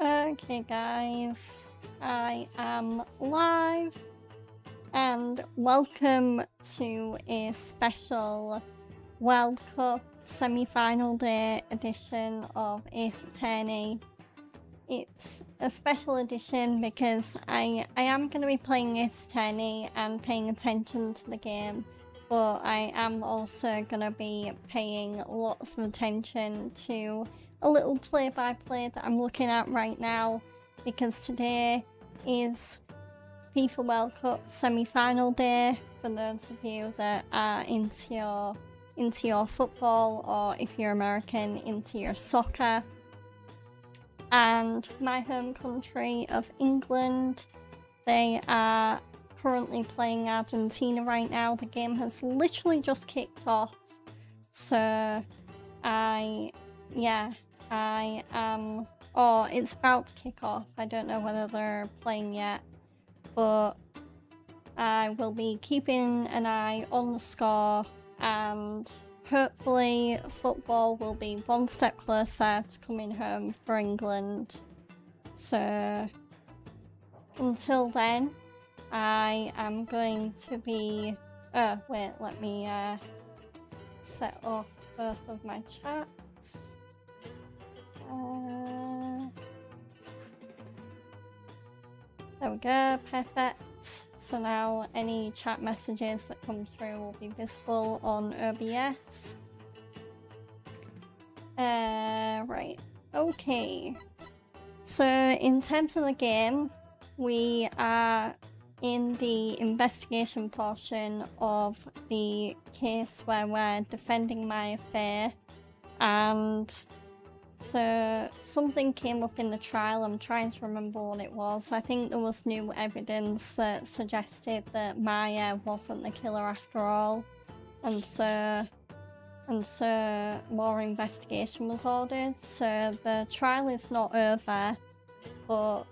Okay, guys, I am live and welcome to a special World Cup semi-final day edition of Ace Attorney. It's a special edition because I am going to be playing Ace Attorney and paying attention to the game, but I am also going to be paying lots of attention to a little play-by-play that I'm looking at right now, because today is FIFA World Cup semi-final day for those of you that are into your football, or if you're American, into your soccer. And my home country of England, they are currently playing Argentina right now. The game has literally just kicked off, so it's about to kick off. I don't know whether they're playing yet, but I will be keeping an eye on the score, and hopefully football will be one step closer to coming home for England. So until then, I am going to be... Oh, wait, let me set off both of my chats. There we go, perfect. So now any chat messages that come through will be visible on OBS. Right, okay. So in terms of the game, we are in the investigation portion of the case where we're defending my affair, and so something came up in the trial. I'm trying to remember what it was. I think there was new evidence that suggested that Maya wasn't the killer after all, and so more investigation was ordered. So the trial is not over, but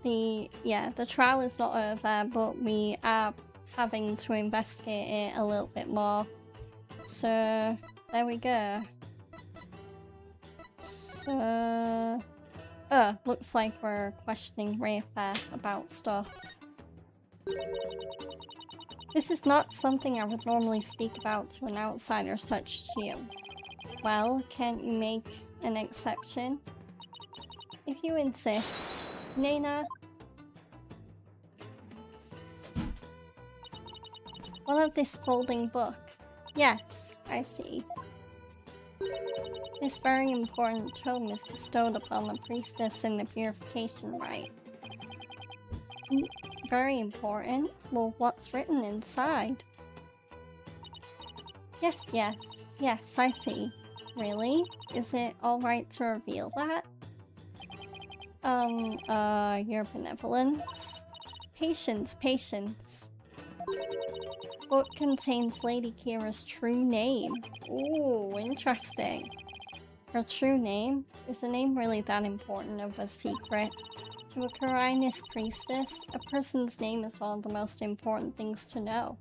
the trial is not over, but we are having to investigate it a little bit more. So there we go. So looks like we're questioning Rafa about stuff. This is not something I would normally speak about to an outsider such as you. Well, can't you make an exception? If you insist. Nena? One of this folding book. Yes, I see. This very important tome is bestowed upon the priestess in the purification rite. Very important? Well, what's written inside? Yes, I see. Really? Is it alright to reveal that? Your benevolence? Patience. Book contains Lady Kira's true name. Ooh, interesting. Her true name? Is the name really that important of a secret? To a Karainist priestess, a person's name is one of the most important things to know.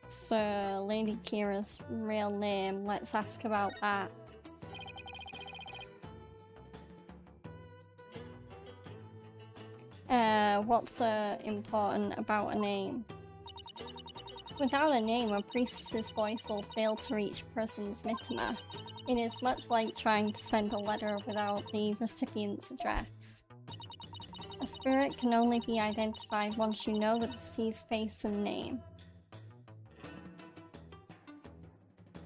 So, Lady Kira's real name, let's ask about that. What's important about a name? Without a name, a priestess's voice will fail to reach a person's mitima. It is much like trying to send a letter without the recipient's address. A spirit can only be identified once you know the deceased's face and name.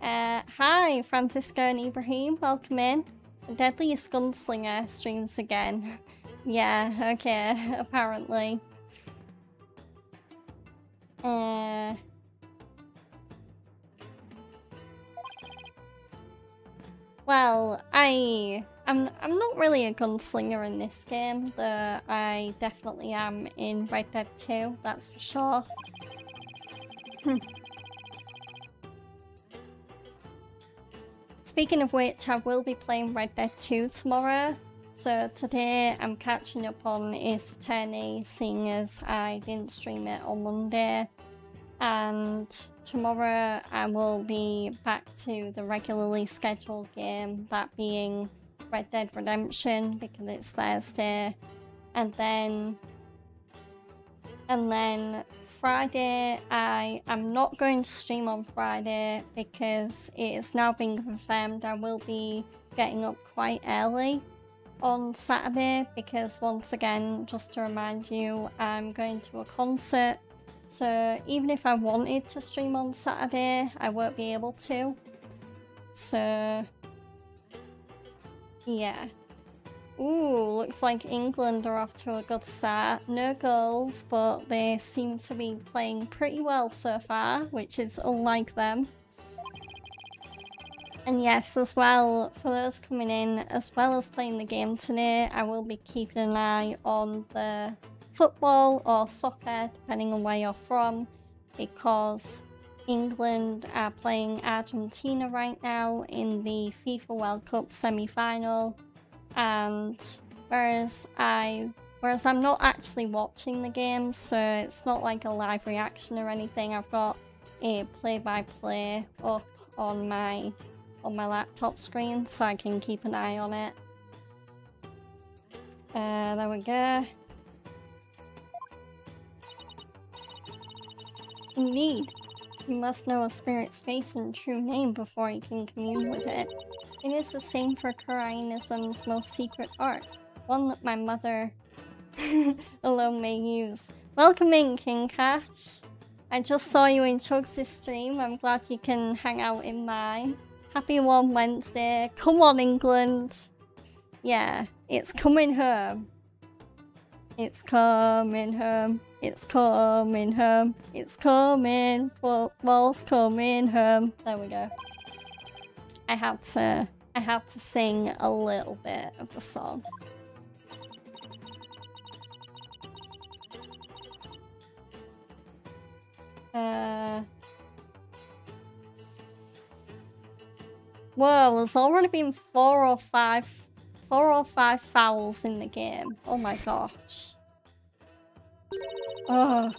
Hi, Francisco and Ibrahim, welcome in. The Deadliest Gunslinger streams again. Yeah, okay, apparently. Well, I'm not really a gunslinger in this game, though I definitely am in Red Dead 2, that's for sure. Speaking of which, I will be playing Red Dead 2 tomorrow. So today I'm catching up on Ace Attorney, seeing as I didn't stream it on Monday. And tomorrow I will be back to the regularly scheduled game, that being Red Dead Redemption, because it's Thursday. And then Friday, I am not going to stream on Friday because it has now been confirmed I will be getting up quite early on Saturday, because once again, just to remind you, I'm going to a concert. So even if I wanted to stream on Saturday, I won't be able to. So yeah. Ooh, looks like England are off to a good start. No goals, but they seem to be playing pretty well so far, which is unlike them. And yes, as well, for those coming in, as well as playing the game today, I will be keeping an eye on the football or soccer, depending on where you're from, because England are playing Argentina right now in the FIFA World Cup semi-final. And whereas I'm not actually watching the game, so it's not like a live reaction or anything, I've got a play-by-play up on my laptop screen so I can keep an eye on it. There we go. Indeed, you must know a spirit's face and true name before you can commune with it. It is the same for Kuranism's most secret art, one that my mother alone may use. Welcome in, King Cash. I just saw you in Chugs' stream. I'm glad you can hang out in mine. Happy Warm Wednesday. Come on, England. Yeah, it's coming home. It's coming home. It's coming home. It's coming. Football's coming home. There we go. I had to sing a little bit of the song. Whoa, there's already been four or five fouls in the game. Oh my gosh. Oh.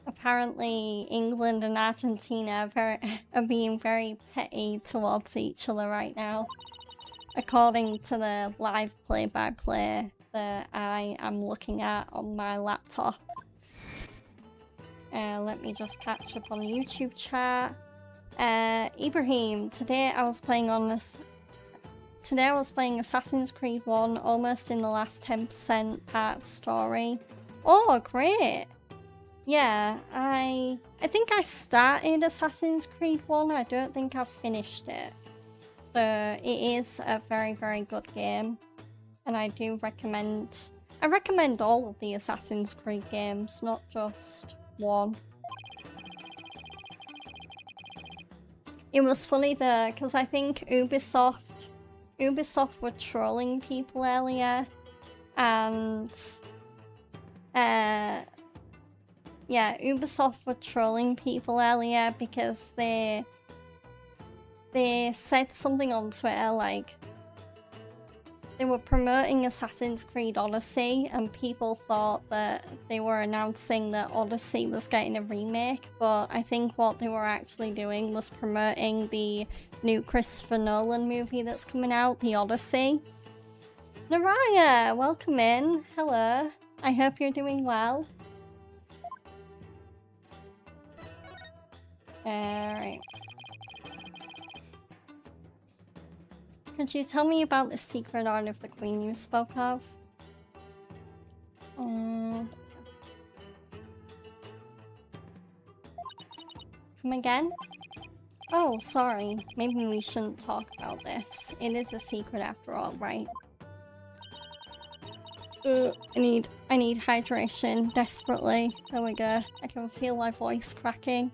Apparently, England and Argentina are being very petty towards each other right now, according to the live play-by-play that I am looking at on my laptop. Let me just catch up on the YouTube chat. Ibrahim, today I was playing Assassin's Creed 1, almost in the last 10% part of story. Oh, great! Yeah, I think I started Assassin's Creed 1, I don't think I've finished it. So it is a very, very good game. And I recommend all of the Assassin's Creed games, not just one. It was funny though, because I think Ubisoft were trolling people earlier, and yeah, Ubisoft were trolling people earlier because they said something on Twitter like they were promoting Assassin's Creed Odyssey and people thought that they were announcing that Odyssey was getting a remake, but I think what they were actually doing was promoting the new Christopher Nolan movie that's coming out, The Odyssey. Naraya, welcome in. Hello. I hope you're doing well. Alright. Could you tell me about the secret art of the Queen you spoke of? Come again? Oh, sorry. Maybe we shouldn't talk about this. It is a secret after all, right? I need hydration desperately. There we go. I can feel my voice cracking.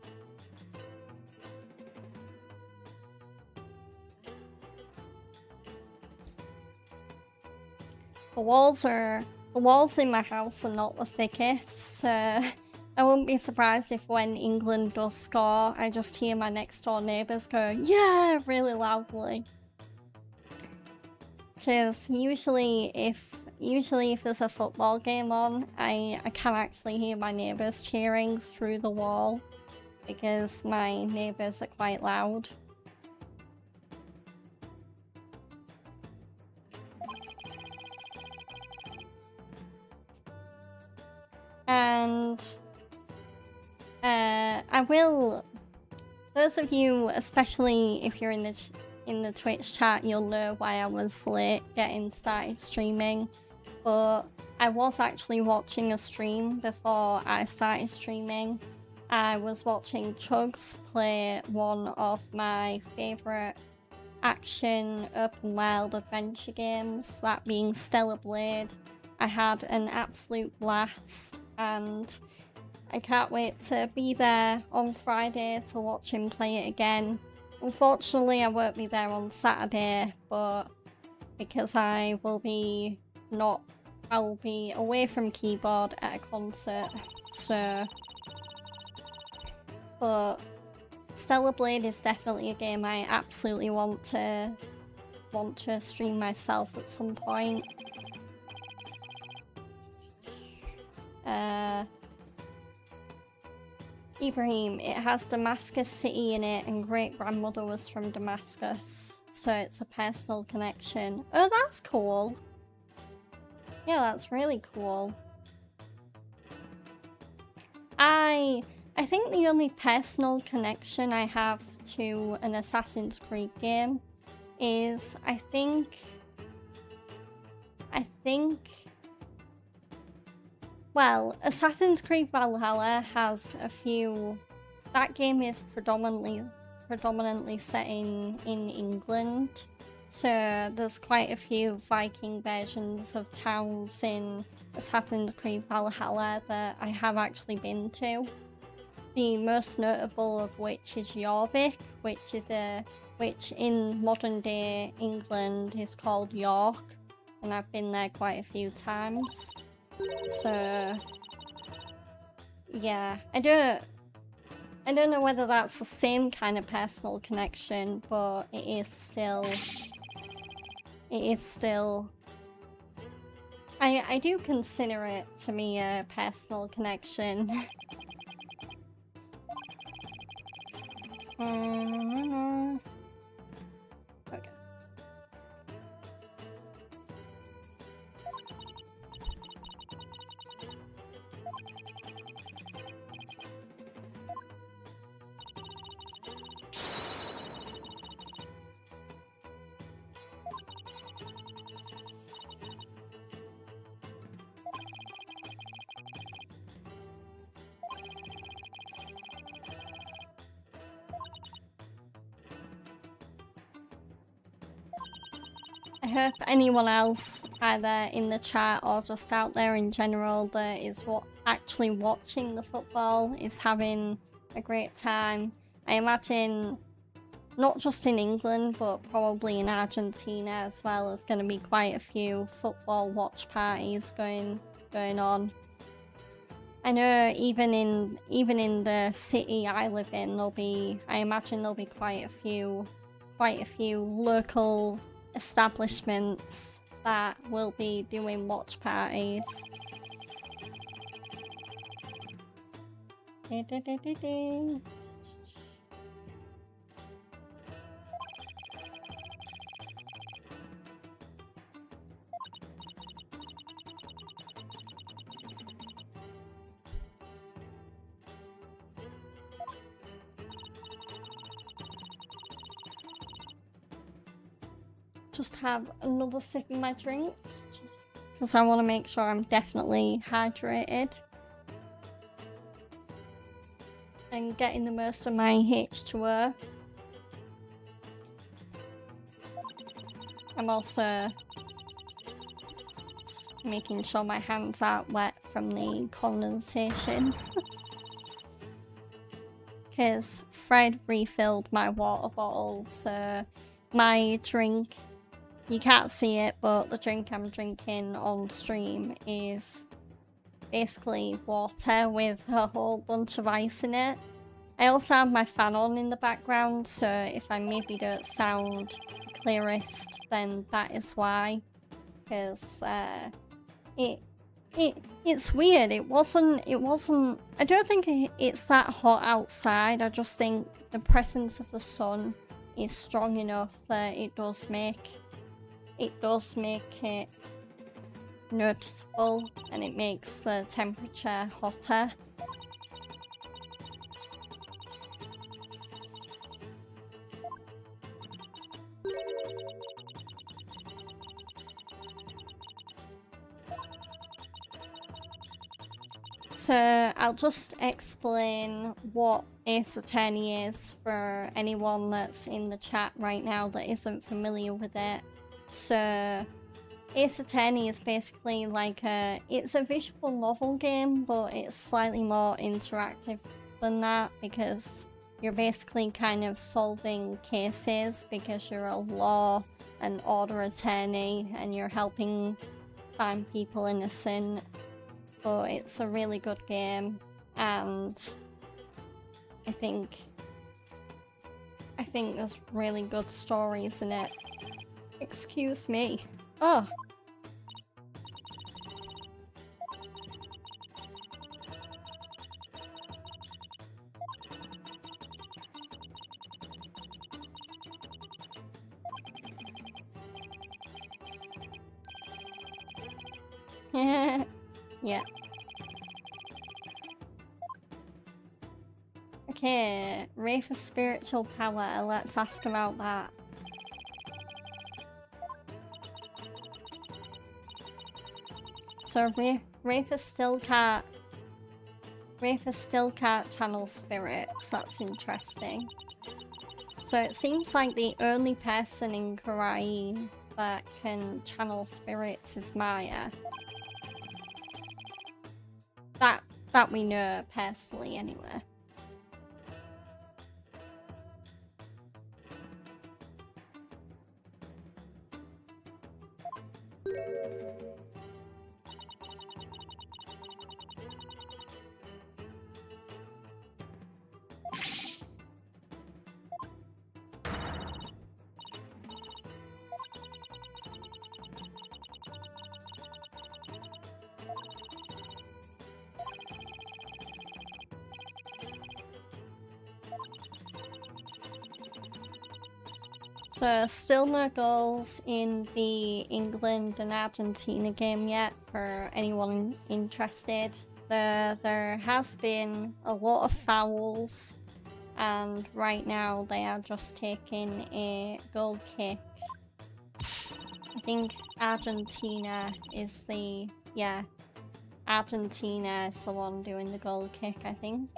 The walls in my house are not the thickest, so I wouldn't be surprised if when England does score, I just hear my next door neighbours go, yeah, really loudly. Because usually if usually if there's a football game on, I can actually hear my neighbours cheering through the wall because my neighbours are quite loud. And I will, those of you, especially if you're in the Twitch chat, you'll know why I was late getting started streaming. But I was actually watching a stream before I started streaming. I was watching Chugs play one of my favourite action open world adventure games, that being Stellar Blade. I had an absolute blast and I can't wait to be there on Friday to watch him play it again. Unfortunately, I won't be there on Saturday, but because I will be away from keyboard at a concert, so. But Stellar Blade is definitely a game I absolutely want to stream myself at some point. Ibrahim, it has Damascus City in it and great grandmother was from Damascus, so it's a personal connection. Oh, that's cool. Yeah, that's really cool. I think the only personal connection I have to an Assassin's Creed game is I think well, Assassin's Creed Valhalla has a few. That game is predominantly set in England, so there's quite a few Viking versions of towns in Assassin's Creed Valhalla that I have actually been to. The most notable of which is Jorvik, which in modern day England is called York, and I've been there quite a few times. So yeah, I don't know whether that's the same kind of personal connection, but it is still I do consider it to me a personal connection. Okay. I hope anyone else, either in the chat or just out there in general, that is actually watching the football is having a great time. I imagine not just in England, but probably in Argentina as well, there's going to be quite a few football watch parties going on. I know even in the city I live in, I imagine there'll be quite a few local establishments that will be doing watch parties. Just have another sip of my drink because I want to make sure I'm definitely hydrated and getting the most of my H2O. I'm also making sure my hands aren't wet from the condensation because Fred refilled my water bottle, so my drink, you can't see it, but the drink I'm drinking on stream is basically water with a whole bunch of ice in it. I also have my fan on in the background, so if I maybe don't sound clearest, then that is why. Because it it's weird. It wasn't I don't think it's that hot outside. I just think the presence of the sun is strong enough that it does make it noticeable, and it makes the temperature hotter. So I'll just explain what Ace Attorney is for anyone that's in the chat right now that isn't familiar with it. So Ace Attorney is basically like it's a visual novel game, but it's slightly more interactive than that, because you're basically kind of solving cases because you're a law and order attorney and you're helping find people innocent. But it's a really good game, and I think there's really good stories in it. Excuse me. Oh. Yeah. Okay, Ray for spiritual power. Let's ask about that. So Rafa still can't channel spirits. That's interesting. So it seems like the only person in Karai that can channel spirits is Maya. That we know personally, anyway. So still no goals in the England and Argentina game yet for anyone interested. There has been a lot of fouls, and right now they are just taking a goal kick. I think Argentina is the one doing the goal kick, I think.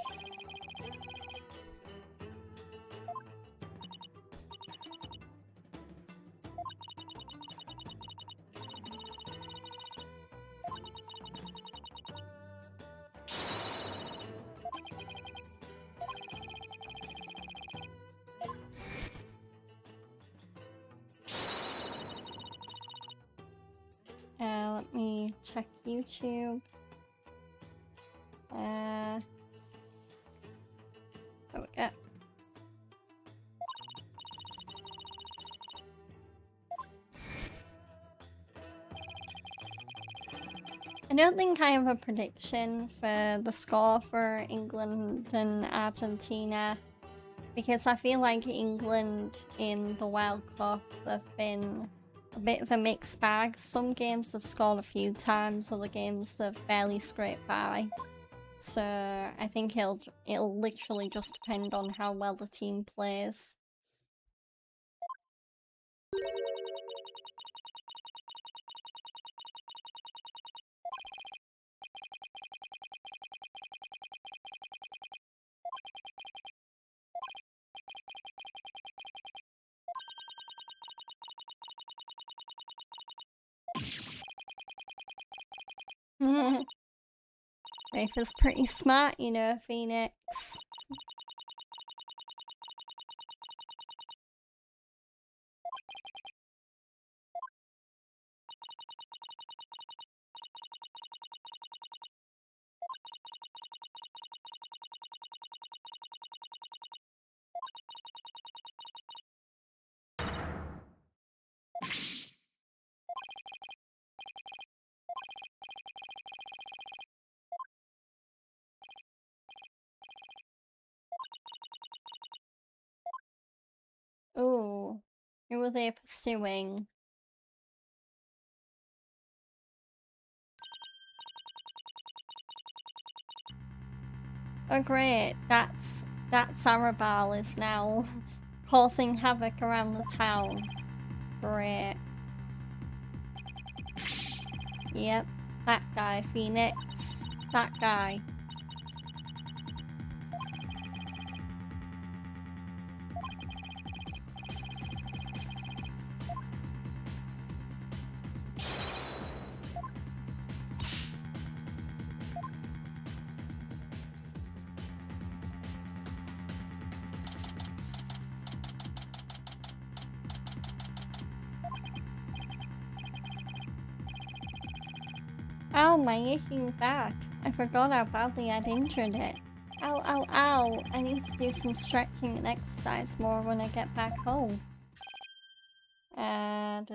Let me check YouTube. There we go. I don't think I have a prediction for the score for England and Argentina, because I feel like England in the World Cup have been a bit of a mixed bag. Some games have scored a few times, other games have barely scraped by. So I think it'll literally just depend on how well the team plays. Rafe is pretty smart, you know, Phoenix. Who were they pursuing? Oh great, that's Arabal is now causing havoc around the town. Great. Yep, that guy, Phoenix. That guy. Ow, my aching back. I forgot how badly I'd injured it. Ow, ow, ow. I need to do some stretching and exercise more when I get back home. I'm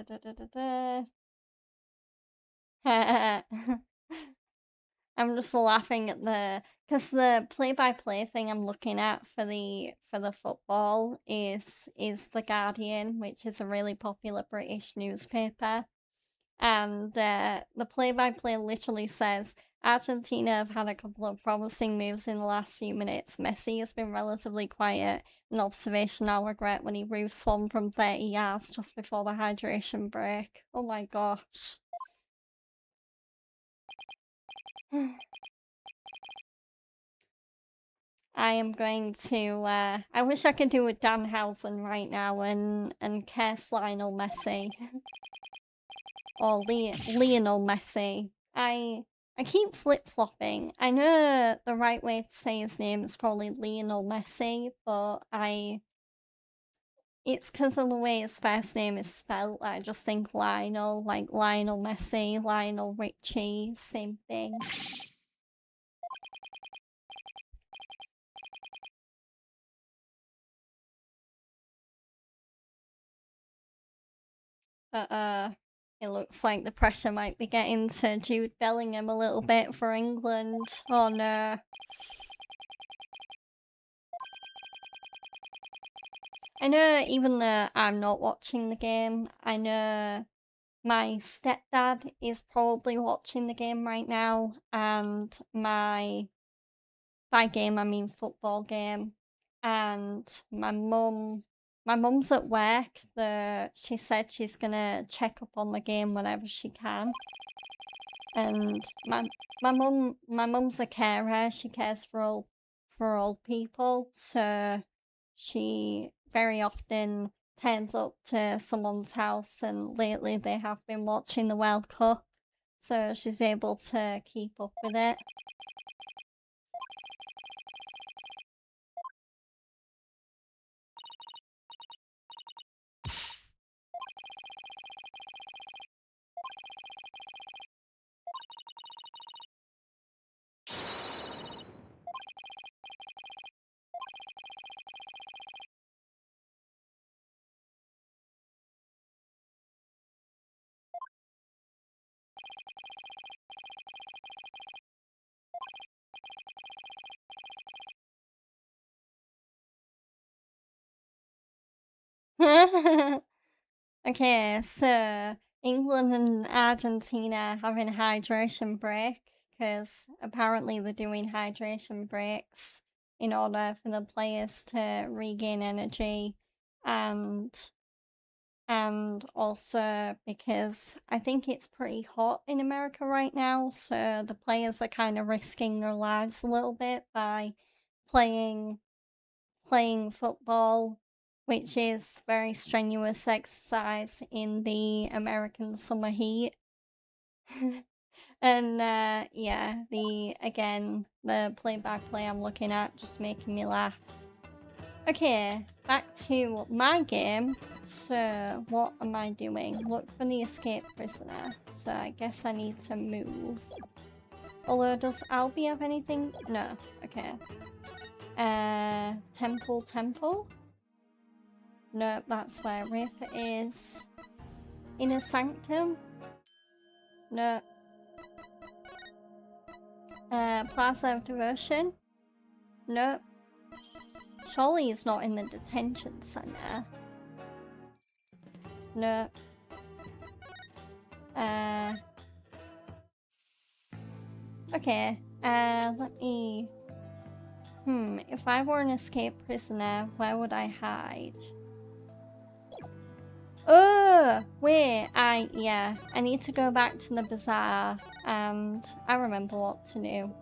just laughing at because the play-by-play thing I'm looking at for the football is The Guardian, which is a really popular British newspaper. And the play-by-play literally says Argentina have had a couple of promising moves in the last few minutes. Messi has been relatively quiet. An observation I'll regret when he roof swung from 30 yards just before the hydration break. Oh my gosh. I am going to, I wish I could do a Danhausen right now and curse Lionel Messi. Or Lionel Messi. I keep flip-flopping. I know the right way to say his name is probably Lionel Messi, but it's because of the way his first name is spelled. I just think Lionel, like Lionel Messi, Lionel Richie, same thing. It looks like the pressure might be getting to Jude Bellingham a little bit for England. Oh no. I know even though I'm not watching the game, I know my stepdad is probably watching the game right now, and by game I mean football game, and my mum's at work. She said she's gonna check up on the game whenever she can. And my mum's a carer. She cares for old people, so she very often turns up to someone's house, and lately they have been watching the World Cup, so she's able to keep up with it. Okay, so England and Argentina having a hydration break, because apparently they're doing hydration breaks in order for the players to regain energy, and also because I think it's pretty hot in America right now, so the players are kind of risking their lives a little bit by playing football, which is very strenuous exercise in the American summer heat. And yeah, the play-by-play I'm looking at just making me laugh. Okay, back to my game. So what am I doing? Look for the escaped prisoner. So I guess I need to move. Although, does Albie have anything? No. Okay. Temple? Nope, that's where Riff is. Inner Sanctum? Nope. Plaza of Devotion? Nope. Surely he's not in the detention center. No. Okay. Let me... if I were an escaped prisoner, where would I hide? Oh, wait, yeah, I need to go back to the bazaar, and I remember what to do.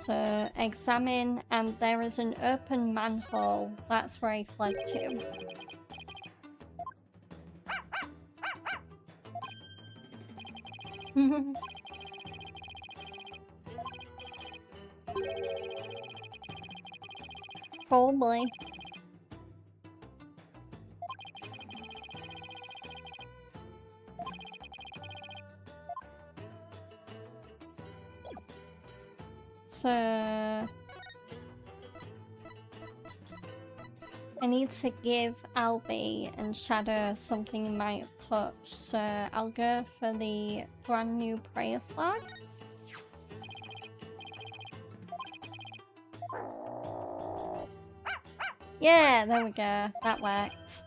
So, examine, and there is an open manhole. That's where I fled to. Probably. So... I need to give Albie and Shadow something he might have touched, so I'll go for the brand new prayer flag. Yeah, there we go. That worked.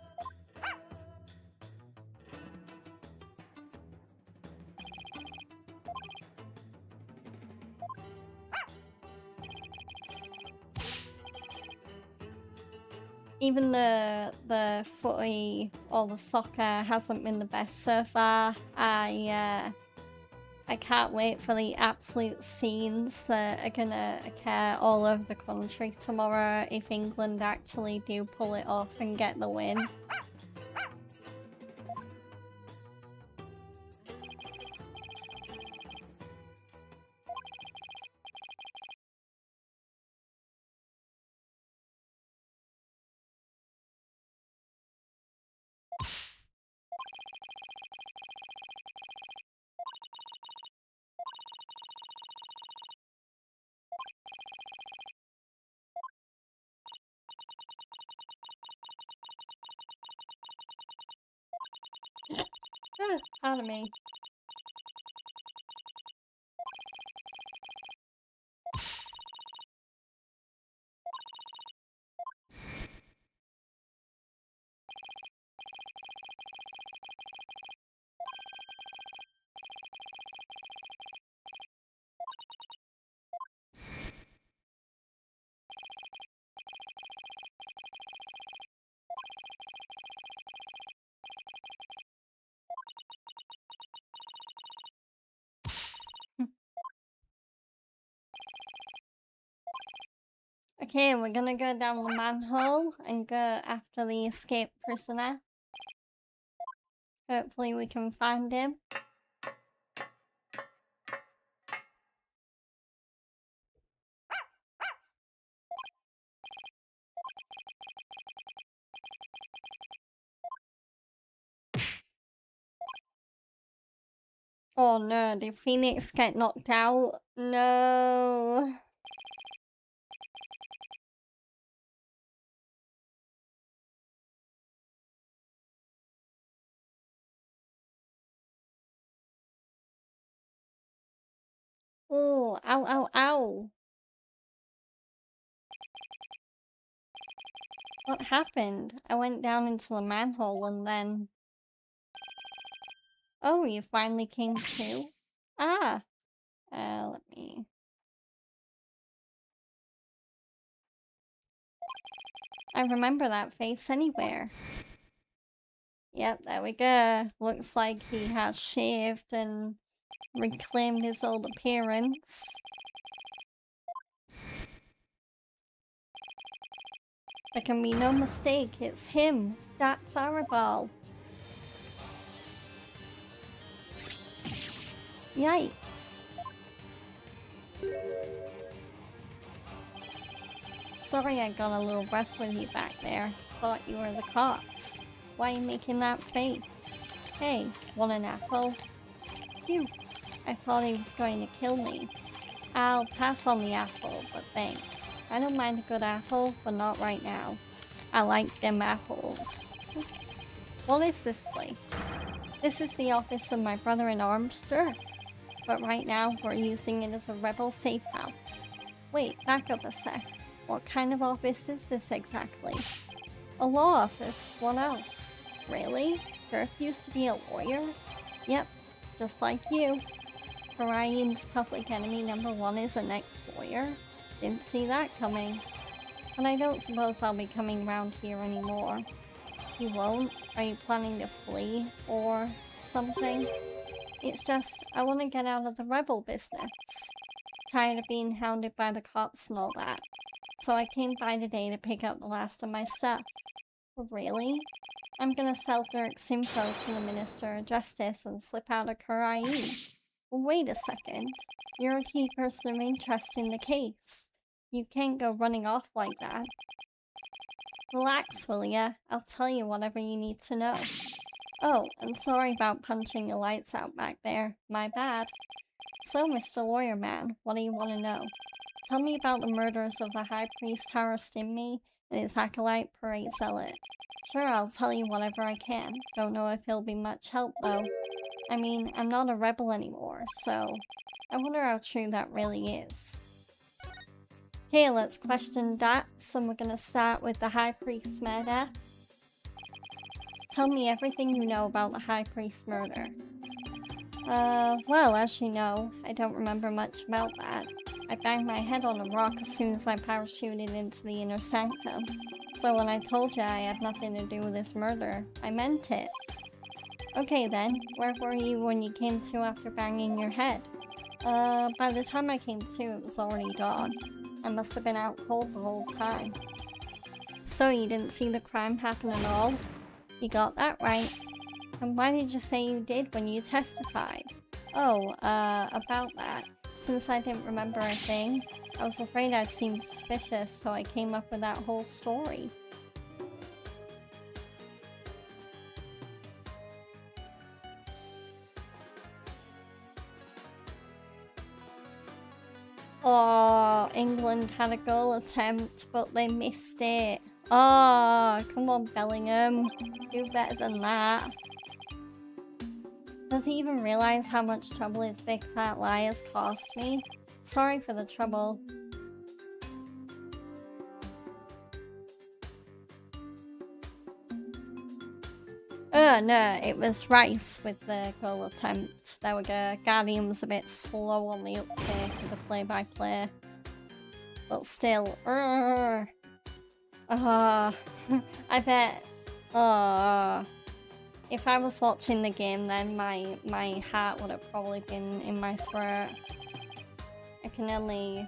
Even though the footy or the soccer hasn't been the best so far, I can't wait for the absolute scenes that are gonna occur all over the country tomorrow if England actually do pull it off and get the win. Pardon me. Okay, we're gonna go down the manhole and go after the escaped prisoner. Hopefully we can find him. Oh no, did Phoenix get knocked out? No. Oh, ow, ow, ow. What happened? I went down into the manhole and then... Oh, you finally came to? Ah. Let me... I remember that face anywhere. Yep, there we go. Looks like he has shaved and reclaimed his old appearance. There can be no mistake, it's him. That's Arabal. Yikes. Sorry I got a little rough with you back there. Thought you were the cops. Why are you making that face? Hey, want an apple? Phew, I thought he was going to kill me. I'll pass on the apple, but thanks. I don't mind a good apple, but not right now. I like them apples. What is this place? This is the office of my brother-in-arms, Dirk. But right now, we're using it as a rebel safe house. Wait, back up a sec. What kind of office is this exactly? A law office. What else? Really? Dirk used to be a lawyer? Yep, just like you. Karain's public enemy #1 is an ex-lawyer. Didn't see that coming. But I don't suppose I'll be coming around here anymore. You won't? Are you planning to flee or something? It's just, I want to get out of the rebel business. Tired of being hounded by the cops and all that. So I came by today to pick up the last of my stuff. Really? I'm gonna sell Dirk's info to the Minister of Justice and slip out of Karain. Wait a second. You're a key person of interest in the case. You can't go running off like that. Relax, will ya? I'll tell you whatever you need to know. Oh, and sorry about punching your lights out back there. My bad. So, Mr. Lawyer Man, what do you want to know? Tell me about the murders of the High Priest Tara Stimmy and his acolyte Parade Zealot. Sure, I'll tell you whatever I can. Don't know if he'll be much help, though. I mean, I'm not a rebel anymore, so I wonder how true that really is. Okay, let's question that. So we're gonna start with the High Priest's murder. Tell me everything you know about the High Priest's murder. Well, as you know, I don't remember much about that. I banged my head on a rock as soon as I parachuted into the inner sanctum. So when I told you I had nothing to do with this murder, I meant it. Okay then, where were you when you came to after banging your head? By the time I came to, it was already dawn. I must have been out cold the whole time. So you didn't see the crime happen at all? You got that right. And why did you say you did when you testified? Oh, about that. Since I didn't remember a thing, I was afraid I'd seem suspicious, so I came up with that whole story. Oh, England had a goal attempt, but they missed it. Oh, come on, Bellingham. Do better than that. Does he even realize how much trouble his big fat lie has cost me? Sorry for the trouble. No, it was Rice with the goal attempt. There we go. Guardian was a bit slow on the uptake of the play-by-play. But still, I bet, if I was watching the game then my heart would have probably been in my throat. I can only...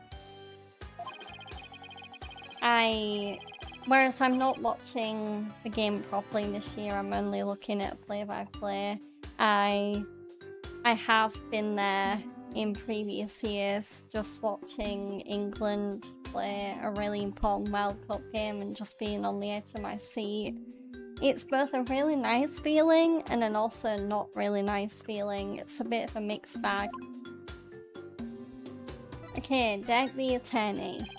Whereas I'm not watching the game properly this year, I'm only looking at play-by-play. I have been there in previous years, just watching England play a really important World Cup game and just being on the edge of my seat. It's both a really nice feeling and then also not really nice feeling. It's a bit of a mixed bag. Okay, Deck the Attorney.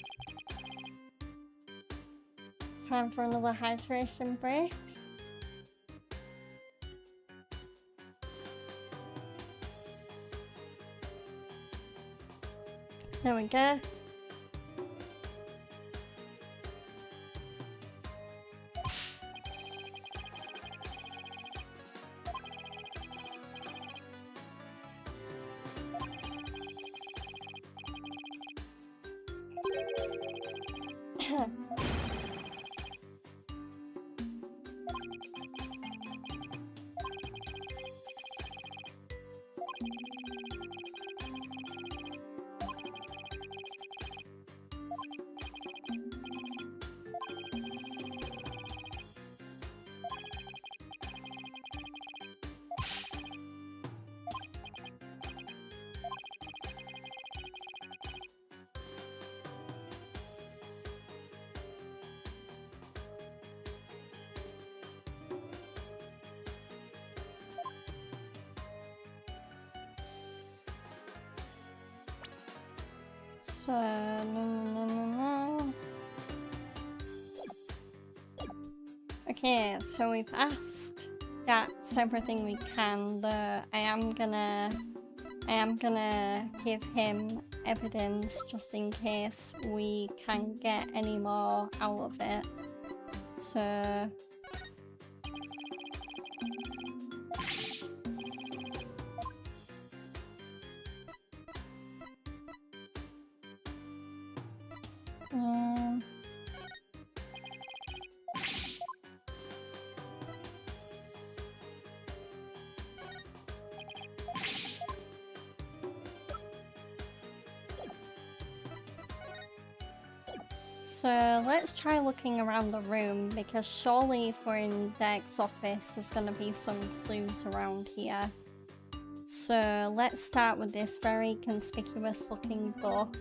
Time for another hydration break. There we go. So, no. Okay, so we've asked that's everything we can. I am gonna give him evidence just in case we can get any more out of it. So Um, So let's try looking around the room, because surely if we're in Deck's office, there's going to be some clues around here. So let's start with this very conspicuous looking book.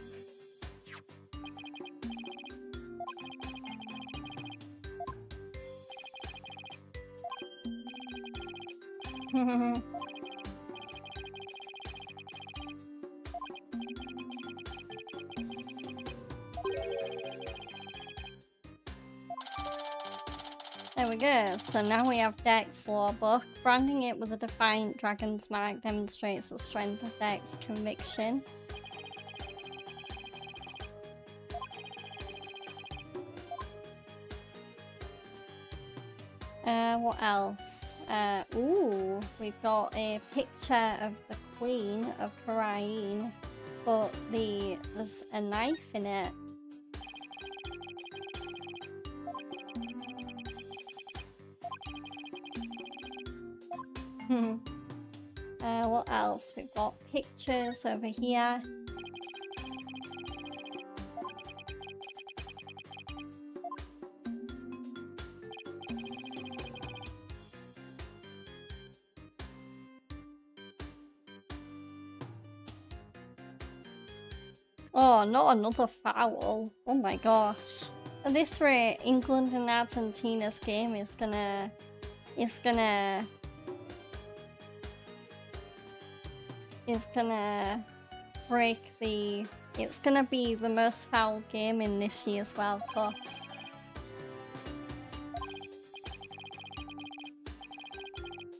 There we go. So now we have Deck's law book. Branding it with a defiant dragon's mark demonstrates the strength of Deck's conviction. What else? Ooh, we've got a picture of the Queen of Kharain, but there's a knife in it. What else? We've got pictures over here. Oh, not another foul. Oh my gosh. At this rate, England and Argentina's game is gonna break the... It's gonna be the most foul game in this year's World Cup.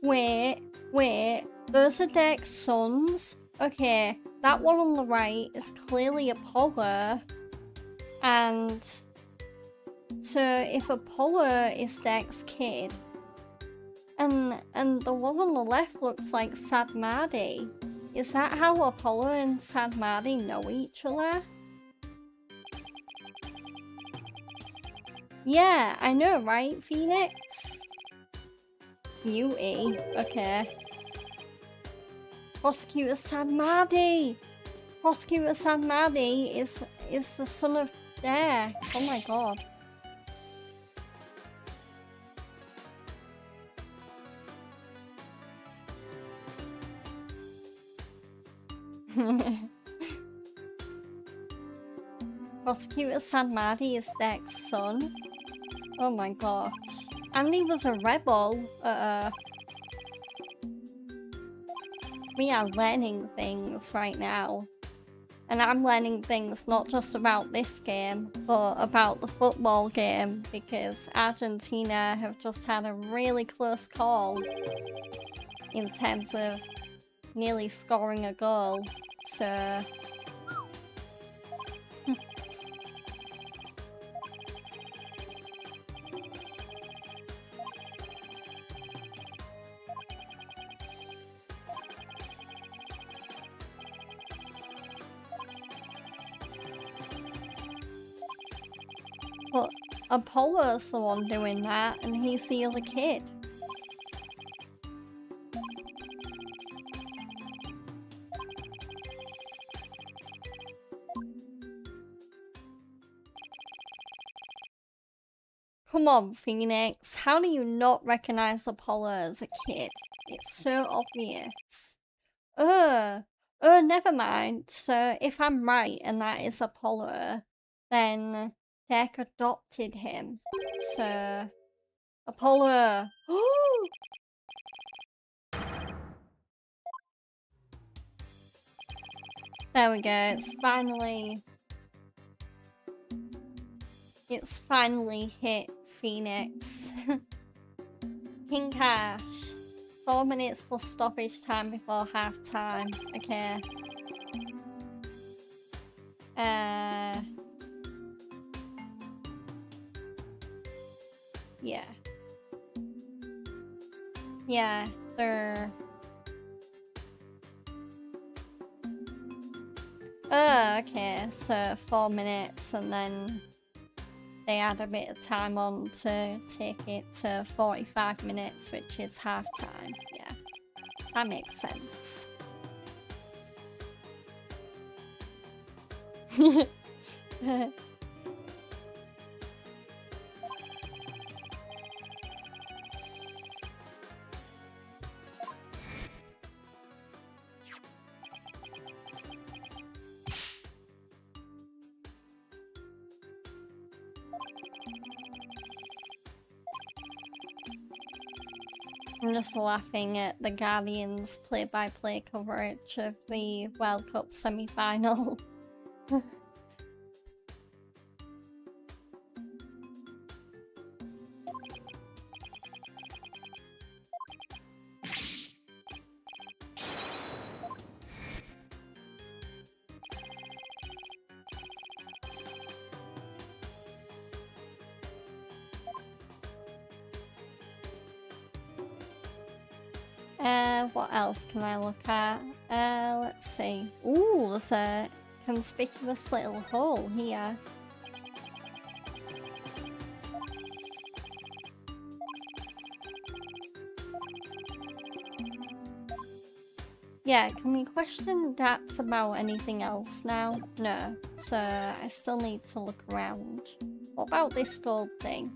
Wait, those are Deck's sons? Okay, that one on the right is clearly Apollo, and so if Apollo is Deck's kid, and the one on the left looks like Sadmadi, is that how Apollo and Sadmadi know each other? Yeah, I know, right, Phoenix? UE, okay. Prosecutor Sadmadi! Prosecutor Sadmadi is the son of Deck. Oh my god. Prosecutor Sadmadi is Deck's son. Oh my gosh. And he was a rebel. We are learning things right now. And I'm learning things not just about this game, but about the football game, because Argentina have just had a really close call in terms of nearly scoring a goal. So... But Apollo's the one doing that, and he's the other kid. Come on, Phoenix. How do you not recognize Apollo as a kid? It's so obvious. Never mind. So if I'm right and that is Apollo, then Deck adopted him. So Apollo. There we go. It's finally hit Phoenix. King Cash. 4 minutes plus stoppage time before half time. Okay. Yeah. Yeah, they're... Oh, okay, so 4 minutes and then they add a bit of time on to take it to 45 minutes, which is half time. Yeah, that makes sense. I'm just laughing at the Guardians play-by-play coverage of the World Cup semi-final. What else can I look at? Let's see. Ooh, there's a conspicuous little hole here. Yeah, can we question that's about anything else now? No, so I still need to look around. What about this gold thing?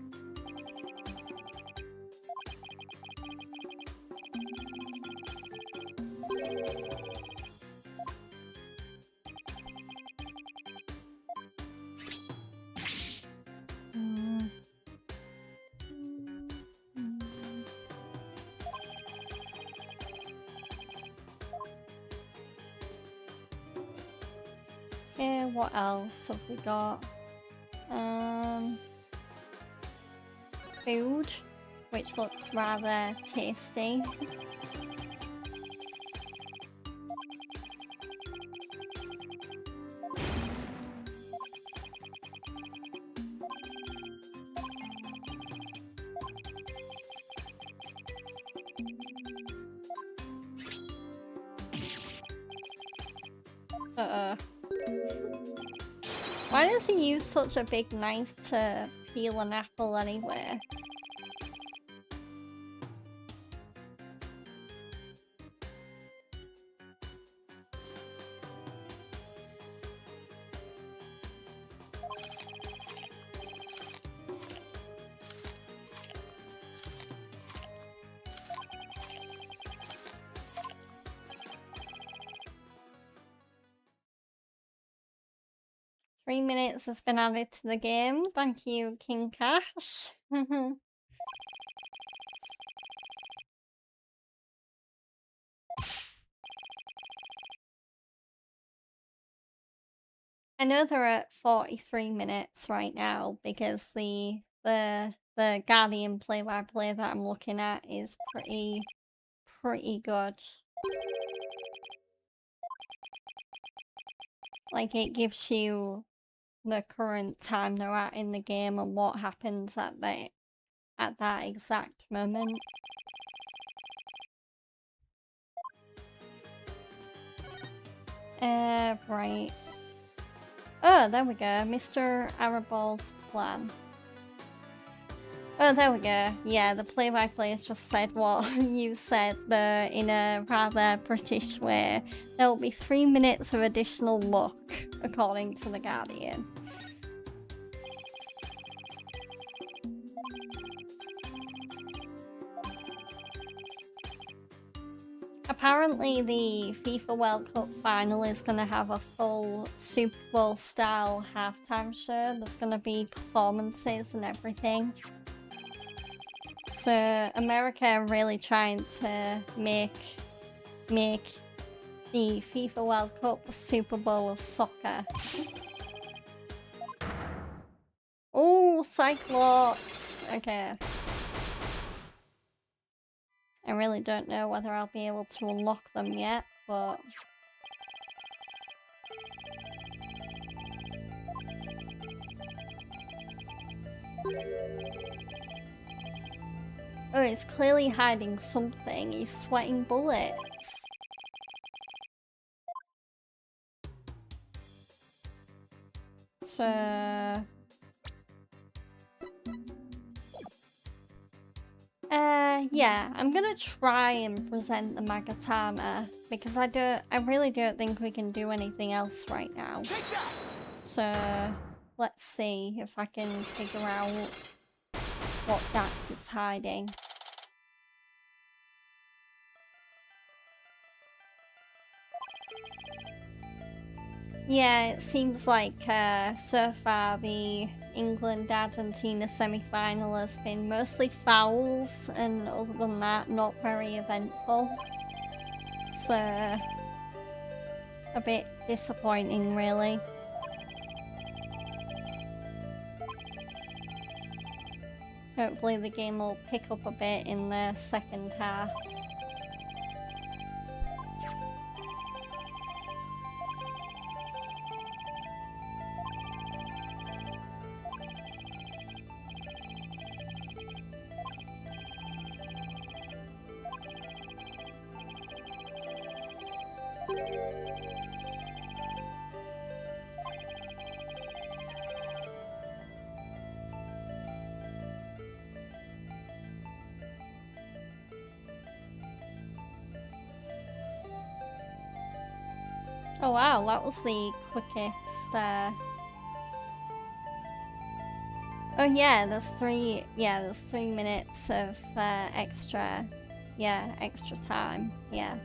Okay, what else have we got? Food, which looks rather tasty. Why does he use such a big knife to peel an apple anyway? 3 minutes has been added to the game. Thank you, King Cash. I know they're at 43 minutes right now because the Guardian play-by-play that I'm looking at is pretty good. Like, it gives you the current time they're at in the game and what happens at that exact moment. Right. Oh, there we go. Mr. Arabol's plan. Oh, there we go. Yeah, the play-by-play has just said what you said in a rather British way. There will be 3 minutes of additional luck, according to The Guardian. Apparently, the FIFA World Cup final is going to have a full Super Bowl style halftime show. There's going to be performances and everything. So America are really trying to make the FIFA World Cup a Super Bowl of soccer. Oh, Cyclops! Okay. I really don't know whether I'll be able to unlock them yet, but... Oh, it's clearly hiding something. He's sweating bullets. So... yeah, I'm gonna try and present the Magatama because I really don't think we can do anything else right now. Take that! So let's see if I can figure out what Dax is hiding. Yeah, it seems like so far the England-Argentina semi-final has been mostly fouls, and other than that, not very eventful. So, a bit disappointing, really. Hopefully the game will pick up a bit in the second half. Oh wow, that was the quickest, Oh yeah, there's 3 minutes of, extra time, yeah.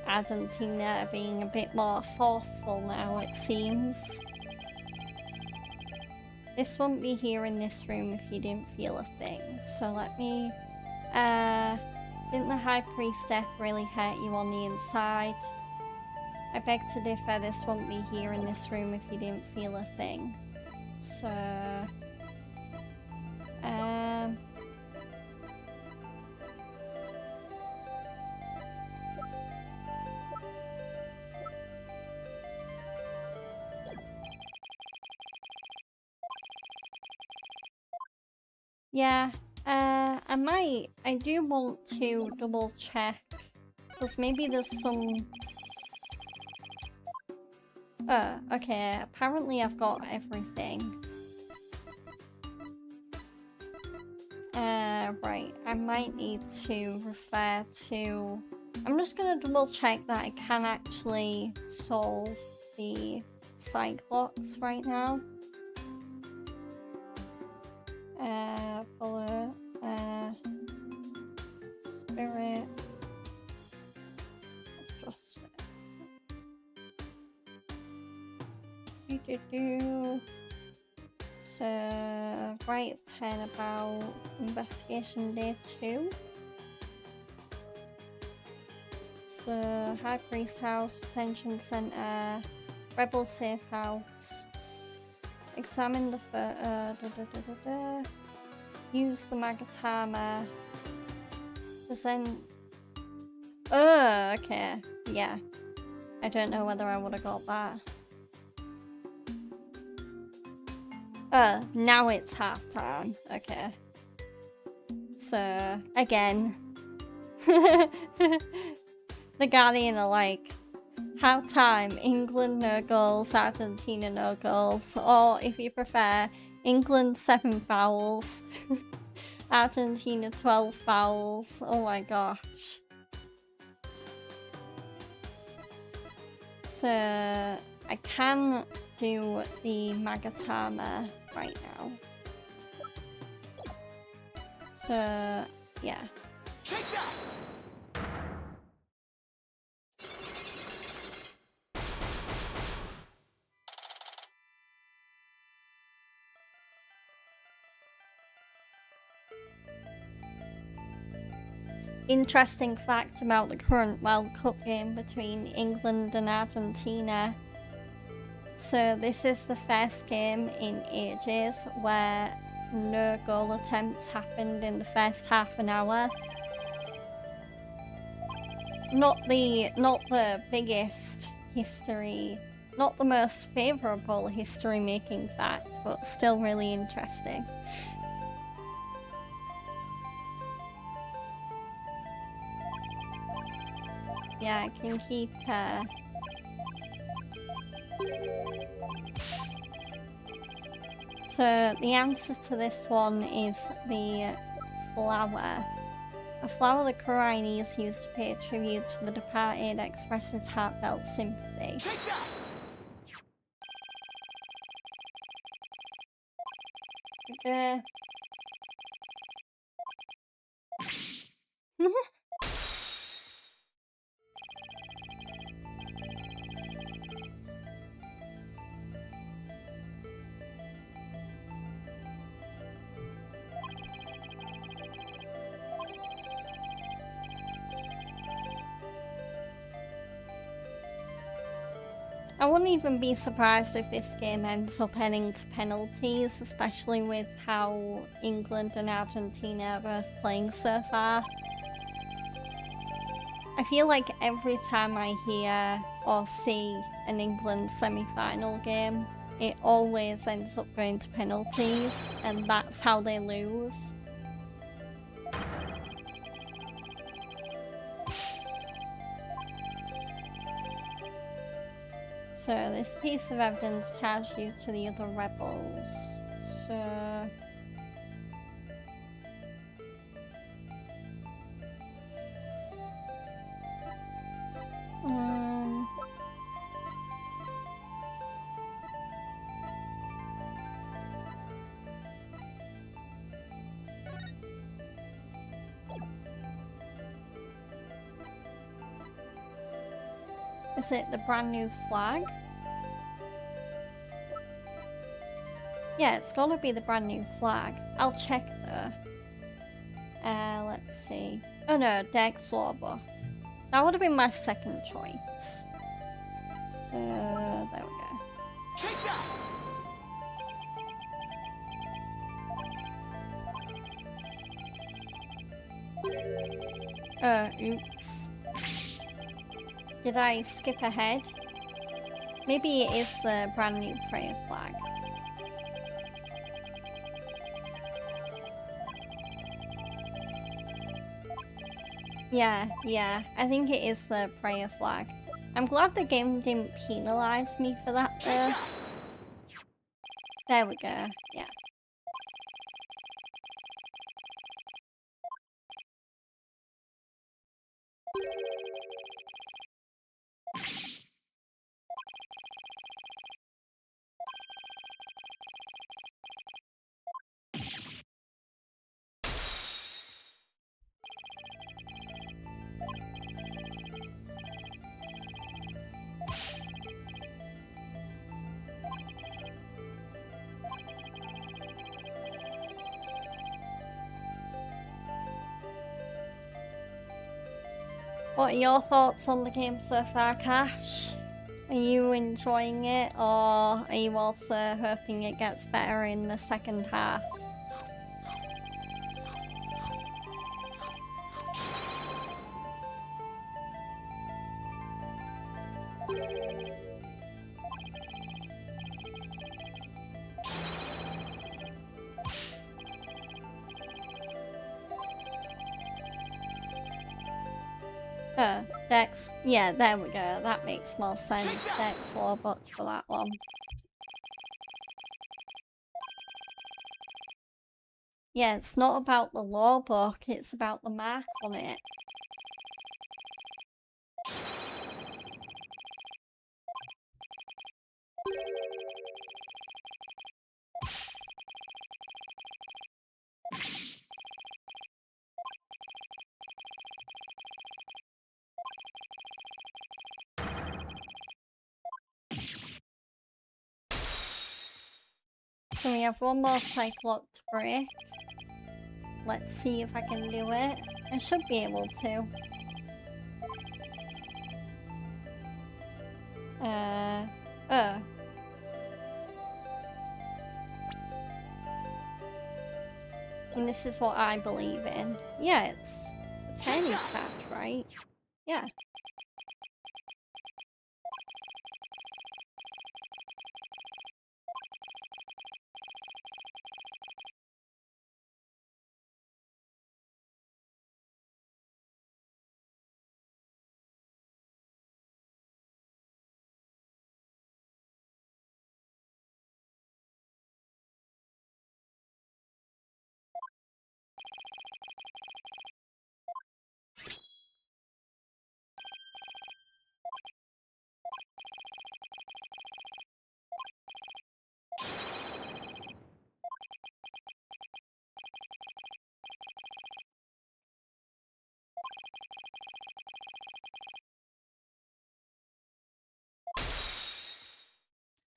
Argentina being a bit more forceful now, it seems. This won't be here in this room if you didn't feel a thing. So let me... didn't the High Priest death really hurt you on the inside? I beg to differ, this won't be here in this room if you didn't feel a thing. So... yeah, I do want to double check, because maybe there's some... Oh, okay, apparently I've got everything. Right, I might need to refer to... I'm just gonna double check that I can actually solve the Cyclops right now. Bullet, Spirit, Justice. So, right of turnabout, investigation day 2. So, High Priest House, Detention Center, Rebel Safe House. Examine the use the Magatama. Present. Oh, okay. Yeah. I don't know whether I would have got that. Now it's halftime. Okay. So, again. The Guardian are like, halftime, England no goals, Argentina no goals. Or, if you prefer, England 7 fouls. Argentina 12 fouls. Oh my gosh. So, I can do the Magatama right now. So, yeah. Take that! Interesting fact about the current World Cup game between England and Argentina. So this is the first game in ages where no goal attempts happened in the first half an hour. Not the biggest history, not the most favourable history-making fact, but still really interesting. Yeah, I can keep, So the answer to this one is the flower. A flower the Coronis used to pay tribute to the departed expresses heartfelt sympathy. Take that! Okay. I wouldn't even be surprised if this game ends up ending to penalties, especially with how England and Argentina are both playing so far. I feel like every time I hear or see an England semi-final game, it always ends up going to penalties, and that's how they lose. So this piece of evidence ties you to the other rebels. So... Is it the brand new flag? Yeah, it's gotta be the brand new flag. I'll check though. Let's see. Oh no, Dex Lawbook. That would have been my second choice. So, there we go. Take that! Oops. Did I skip ahead? Maybe it is the brand new prayer flag. Yeah, I think it is the prayer flag. I'm glad the game didn't penalize me for that though. There we go, yeah. What are your thoughts on the game so far, Cash? Are you enjoying it, or are you also hoping it gets better in the second half? Oh, Dex. Yeah, there we go. That makes more sense. Dex Lawbook for that one. Yeah, it's not about the law book, it's about the mark on it. So we have one more cycle to break. Let's see if I can do it. I should be able to. Oh. And this is what I believe in. Yeah, it's a tiny catch, right? Yeah.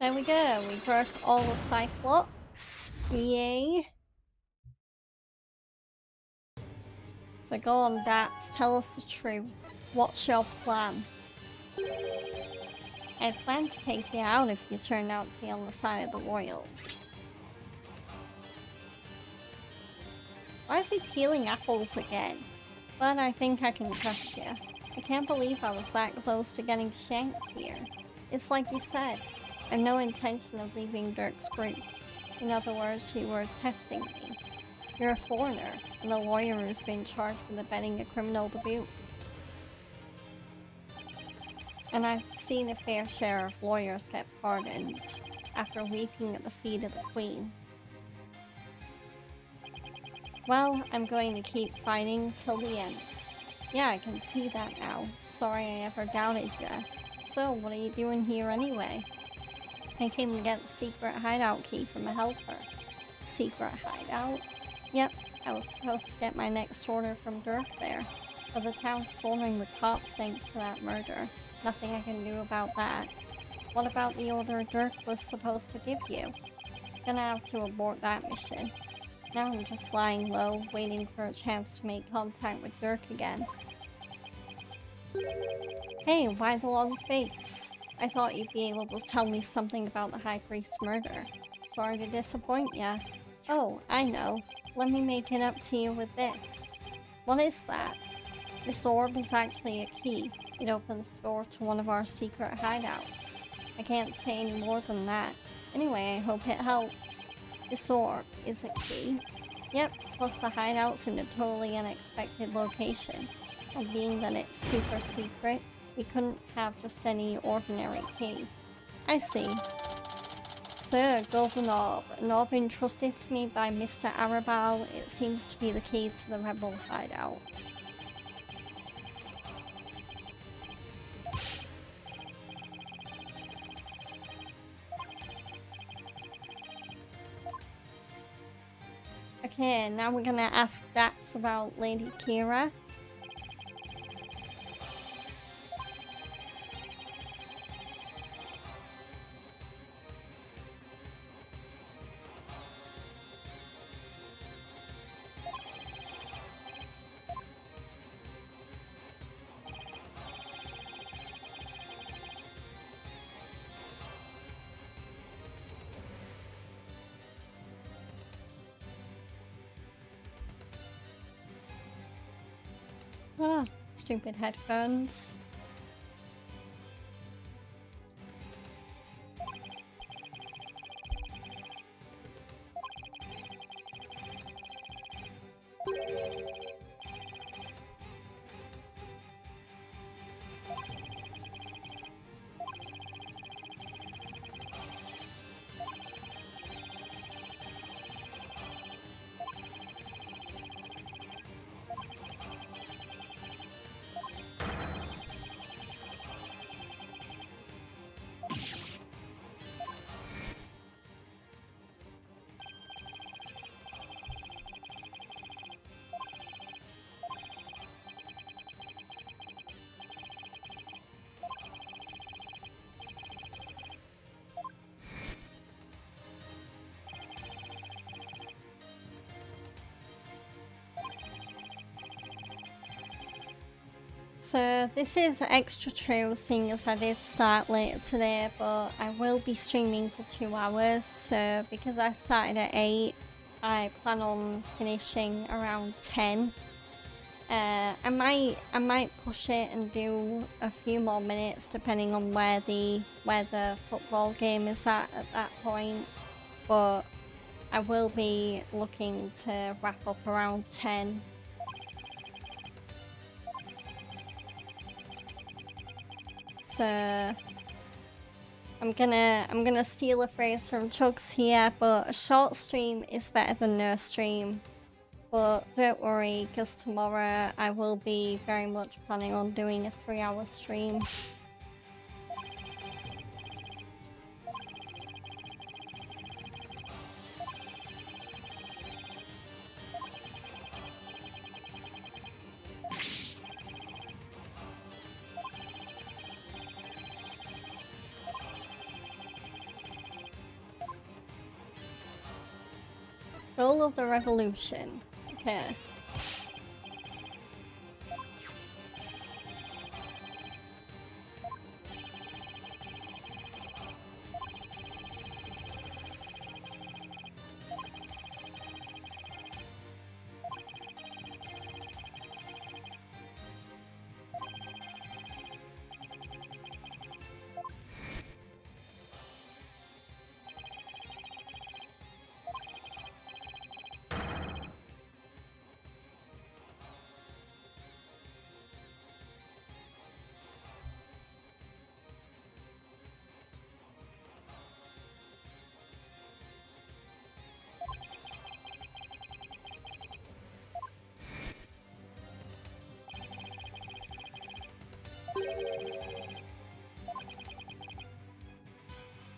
There we go, we broke all the Cyclops. Yay. So go on, Dax, tell us the truth. What's your plan? I plan to take you out if you turn out to be on the side of the Royals. Why is he peeling apples again? But I think I can trust you. I can't believe I was that close to getting shanked here. It's like you said, I have no intention of leaving Dirk's group. In other words, you were testing me. You're a foreigner, and a lawyer who's been charged with abetting a criminal to boot. And I've seen a fair share of lawyers get pardoned after weeping at the feet of the Queen. Well, I'm going to keep fighting till the end. Yeah, I can see that now. Sorry I ever doubted you. So, what are you doing here anyway? I came to get the secret hideout key from a helper. Secret hideout? Yep, I was supposed to get my next order from Dirk there. But the town's swarming with cops thanks to that murder. Nothing I can do about that. What about the order Dirk was supposed to give you? Gonna have to abort that mission. Now I'm just lying low, waiting for a chance to make contact with Dirk again. Hey, why the long face? I thought you'd be able to tell me something about the High Priest's murder. Sorry to disappoint ya. Oh, I know. Let me make it up to you with this. What is that? This orb is actually a key. It opens the door to one of our secret hideouts. I can't say any more than that. Anyway, I hope it helps. This orb is a key. Yep, plus the hideout's in a totally unexpected location. And being that it's super secret, we couldn't have just any ordinary key. I see. Sir, Golden Orb, an orb entrusted to me by Mr. Arabal. It seems to be the key to the rebel hideout. Okay, now we're gonna ask Dax about Lady Kira. Ah, stupid headphones. So this is extra true, seeing as I did start later today, but I will be streaming for 2 hours. So because I started at 8, I plan on finishing around 10. I might push it and do a few more minutes depending on where the football game is at that point. But I will be looking to wrap up around 10. So I'm gonna steal a phrase from Chugs here, but a short stream is better than no stream. But don't worry, because tomorrow I will be very much planning on doing a 3-hour stream. Goal of the revolution. Okay.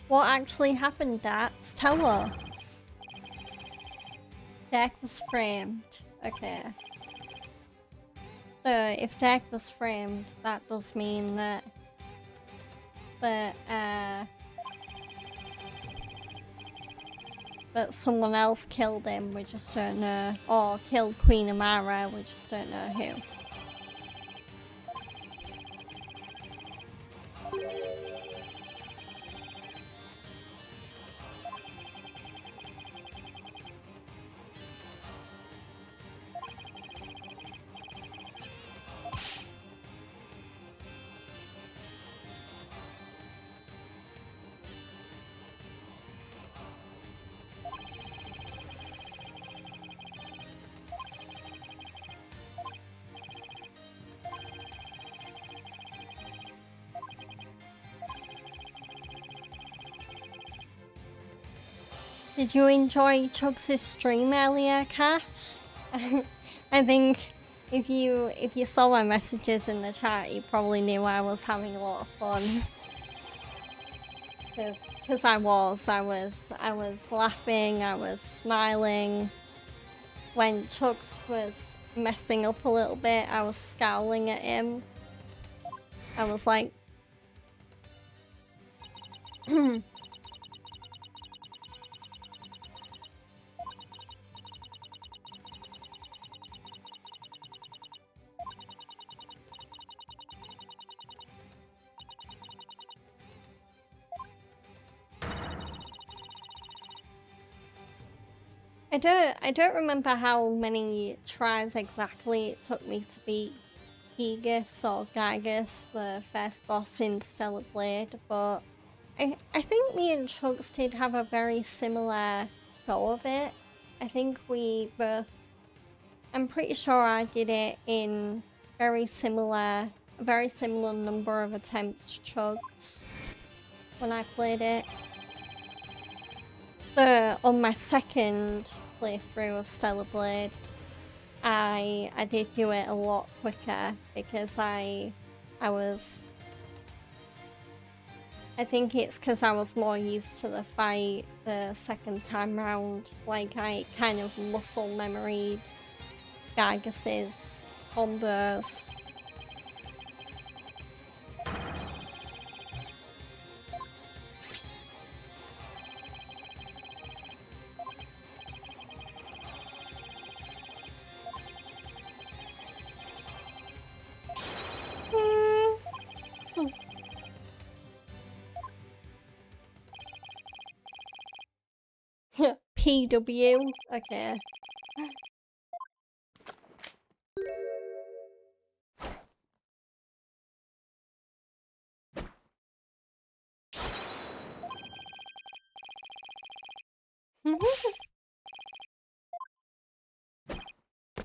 What actually happened, Dats? Tell us. Deck was framed. Okay. So, if deck was framed, that does mean that that someone else killed him, we just don't know. Or killed Queen Amara, we just don't know who. Did you enjoy Chugs' stream earlier, Cash? I think if you saw my messages in the chat, you probably knew I was having a lot of fun. Because I was laughing, I was smiling. When Chugs was messing up a little bit, I was scowling at him. I was like, I don't remember how many tries exactly it took me to beat Gigas or Gygas, the first boss in Stellar Blade, but I think me and Chugs did have a very similar go of it. I think we both... I'm pretty sure I did it in a very similar number of attempts to Chugs when I played it. So on my second playthrough of Stellar Blade, I did do it a lot quicker because I think it's because I was more used to the fight the second time round. Like, I kind of muscle memoried Gygas's combos. PW? Okay.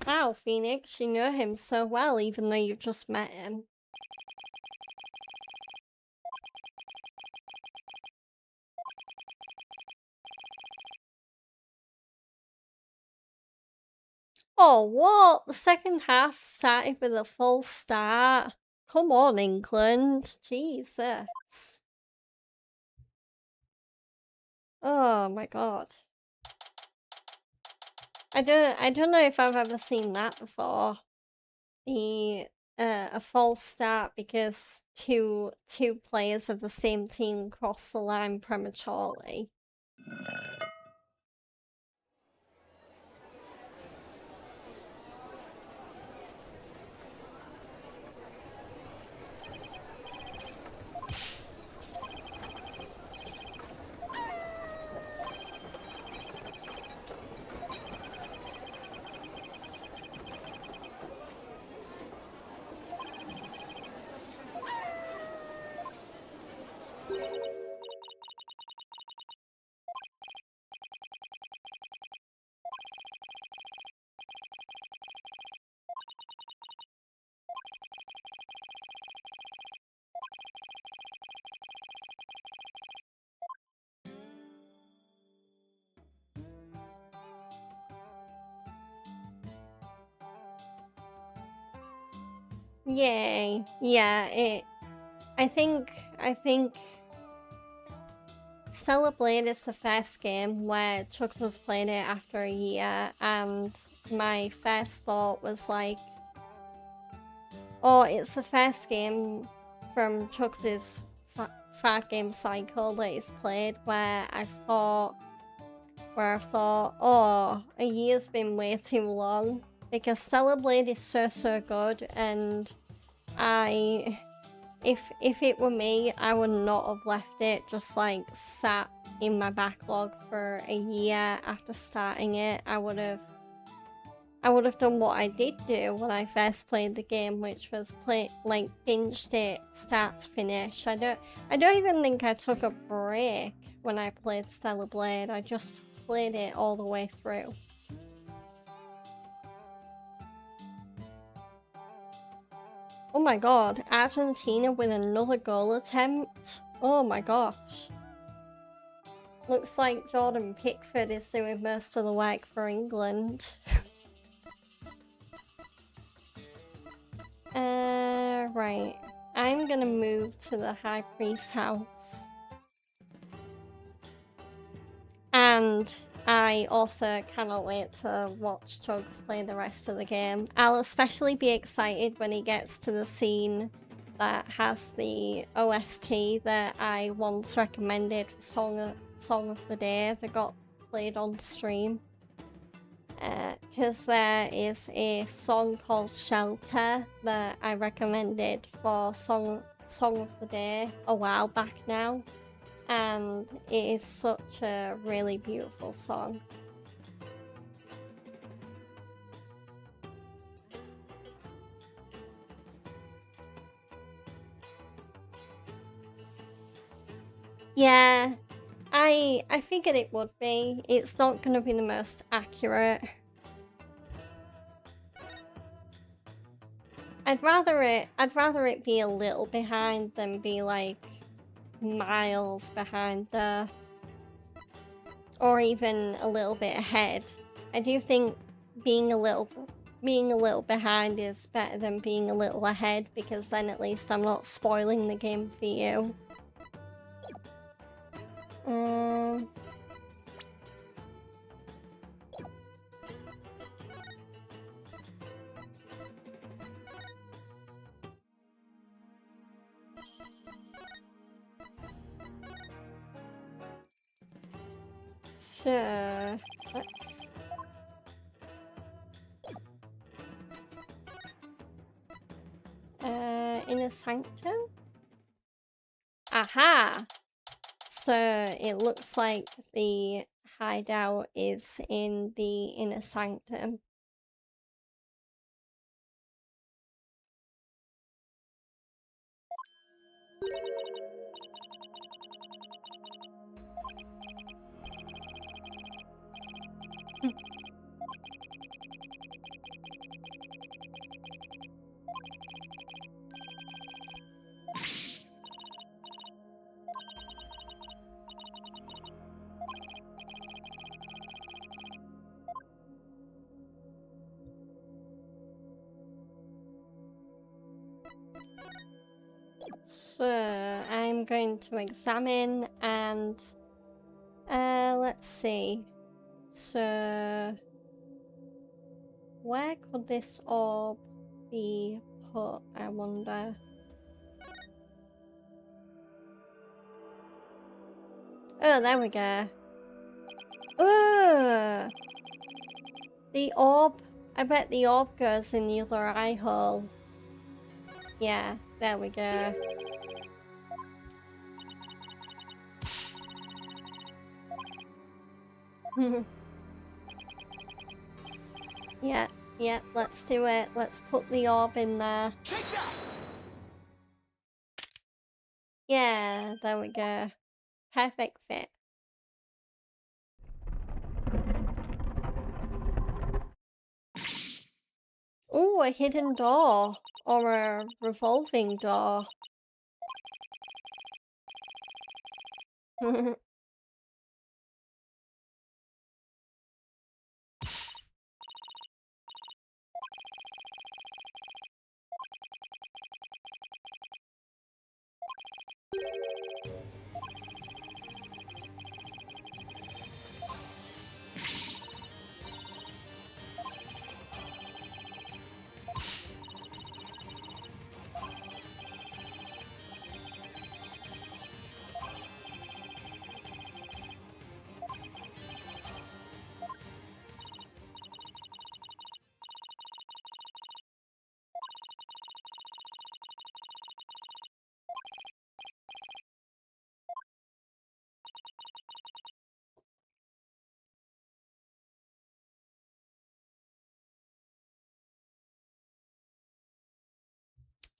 Wow, Phoenix, you know him so well even though you've just met him. Oh, what? The second half started with a false start. Come on, England. Jesus. Oh my god. I don't know if I've ever seen that before. A false start because two players of the same team cross the line prematurely. Yay. Yeah, I think Stellar Blade is the first game where Chuck has played it after a year, and my first thought was like, oh, it's the first game from Chuck's 5-game cycle that he's played where I thought, oh, a year's been way too long, because Stellar Blade is so good, and if it were me, I would not have left it just like sat in my backlog for a year after starting it. I would have done what I did do when I first played the game, which was binged it start to finish. I don't even think I took a break when I played Stellar Blade. I just played it all the way through. Oh my god, Argentina with another goal attempt. Oh my gosh. Looks like Jordan Pickford is doing most of the work for England. Right. I'm gonna move to the High Priest's house. And I also cannot wait to watch Chugs play the rest of the game. I'll especially be excited when he gets to the scene that has the OST that I once recommended for Song of the Day that got played on stream. Because there is a song called Shelter that I recommended for Song of the Day a while back now. And it is such a really beautiful song. Yeah, I figured it would be. It's not going to be the most accurate. I'd rather it be a little behind than be like miles behind or even a little bit ahead. I do think being a little behind is better than being a little ahead, because then at least I'm not spoiling the game for you. So let's Inner Sanctum. Aha! So it looks like the hideout is in the Inner Sanctum. So I'm going to examine and let's see. So where could this orb be put, I wonder? Oh, there we go. Oh! The orb, I bet the orb goes in the other eye hole. Yeah, there we go. Yeah, let's do it. Let's put the orb in there. Take that! Yeah, there we go. Perfect fit. Ooh, a hidden door or a revolving door.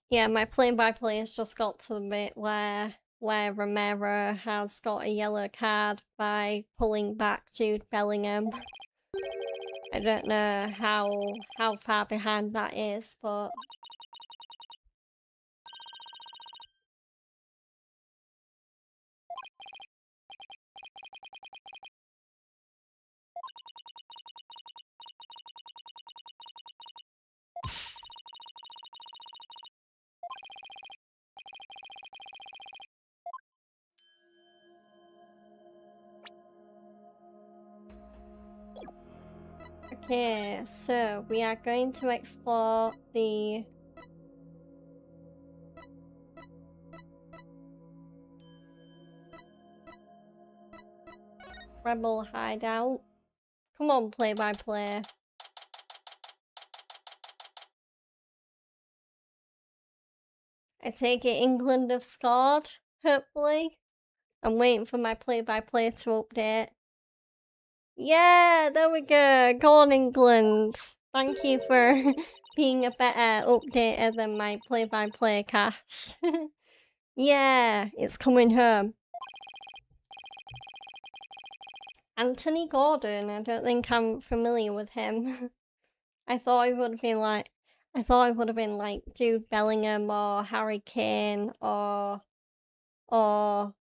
Yeah, my play-by-play has just got to the bit where Romero has got a yellow card by pulling back Jude Bellingham. I don't know how far behind that is, but okay, so we are going to explore the rebel hideout. Come on, play-by-play. I take it England have scored, hopefully. I'm waiting for my play-by-play to update. Yeah, there we go. Go on, England. Thank you for being a better updater than my play-by-play cache. Yeah, it's coming home. Anthony Gordon, I don't think I'm familiar with him. I thought it would have been like Jude Bellingham or Harry Kane or Declan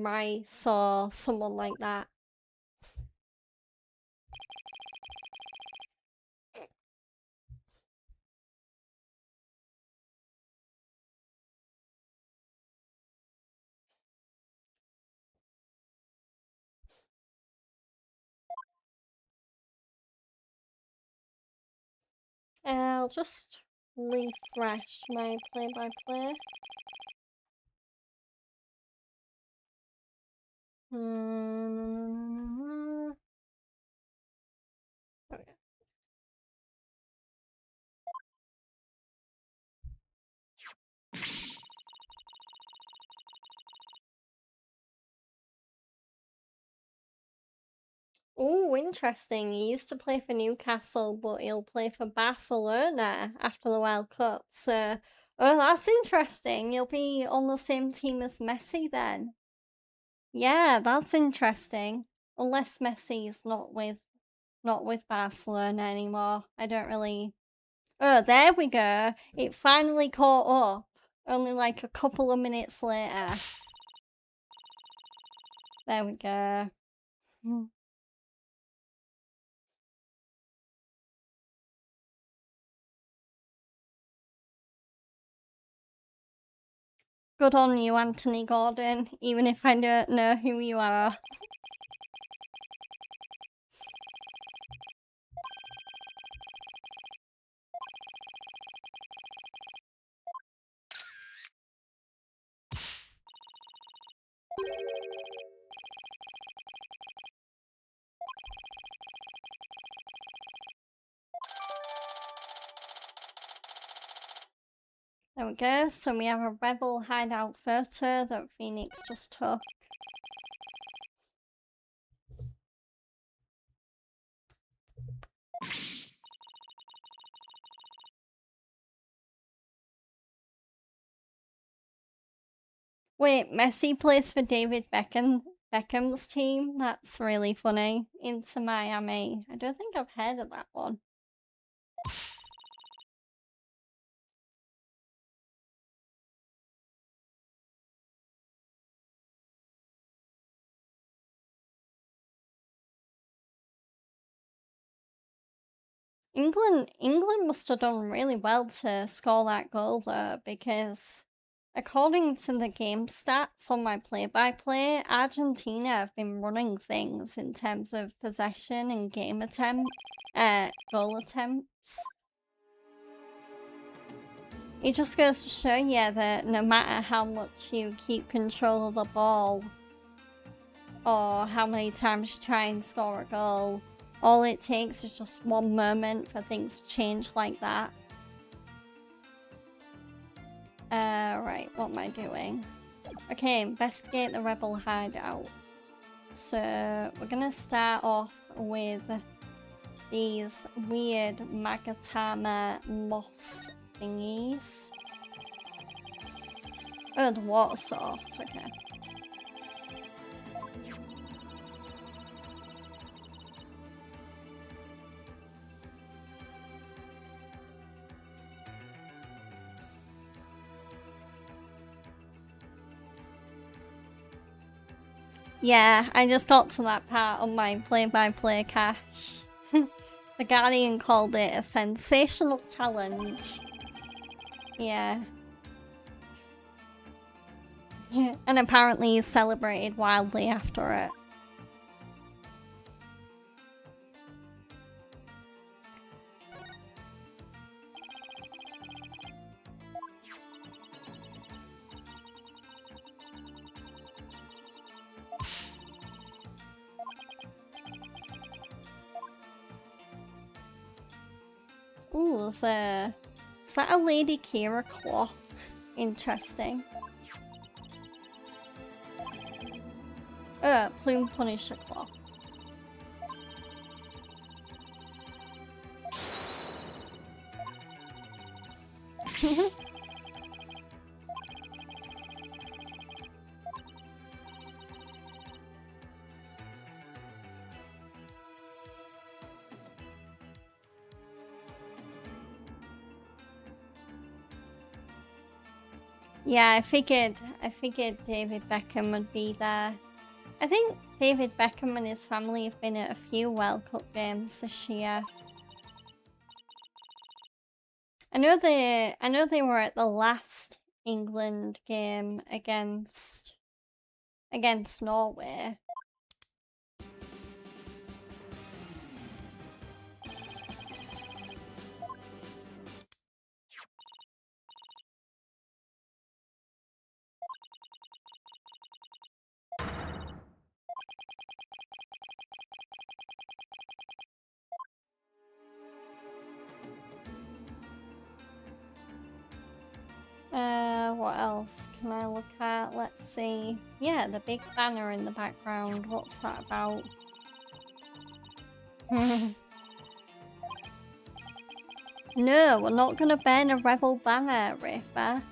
Rice or someone like that. I'll just refresh my play-by-play. Okay. Oh, interesting. He used to play for Newcastle, but he'll play for Barcelona after the World Cup. So, oh, that's interesting. He'll be on the same team as Messi then. Yeah, that's interesting. Unless Messi's not with Barcelona anymore. I don't really. Oh, there we go. It finally caught up. Only like a couple of minutes later. There we go. Good on you, Anthony Gordon, even if I don't know who you are. There we go, so we have a rebel hideout photo that Phoenix just took. Wait, Messi plays for David Beckham's team? That's really funny. Inter Miami. I don't think I've heard of that one. England must have done really well to score that goal though, because according to the game stats on my play-by-play, Argentina have been running things in terms of possession and goal attempts. It just goes to show you that no matter how much you keep control of the ball, or how many times you try and score a goal, all it takes is just one moment for things to change like that. Right, what am I doing? Okay, investigate the rebel hideout. So, we're gonna start off with these weird Magatama moss thingies. Oh, the water source, okay. Yeah, I just got to that part on my play-by-play cache. The Guardian called it a sensational challenge. Yeah. And apparently celebrated wildly after it. Ooh, is that a Lady Kira clock? Interesting. Plume Punisher clock. Yeah, I figured David Beckham would be there. I think David Beckham and his family have been at a few World Cup games this year. I know they were at the last England game against Norway. What else can I look at? Let's see. Yeah, the big banner in the background. What's that about? No, we're not gonna burn a rebel banner, Rifa.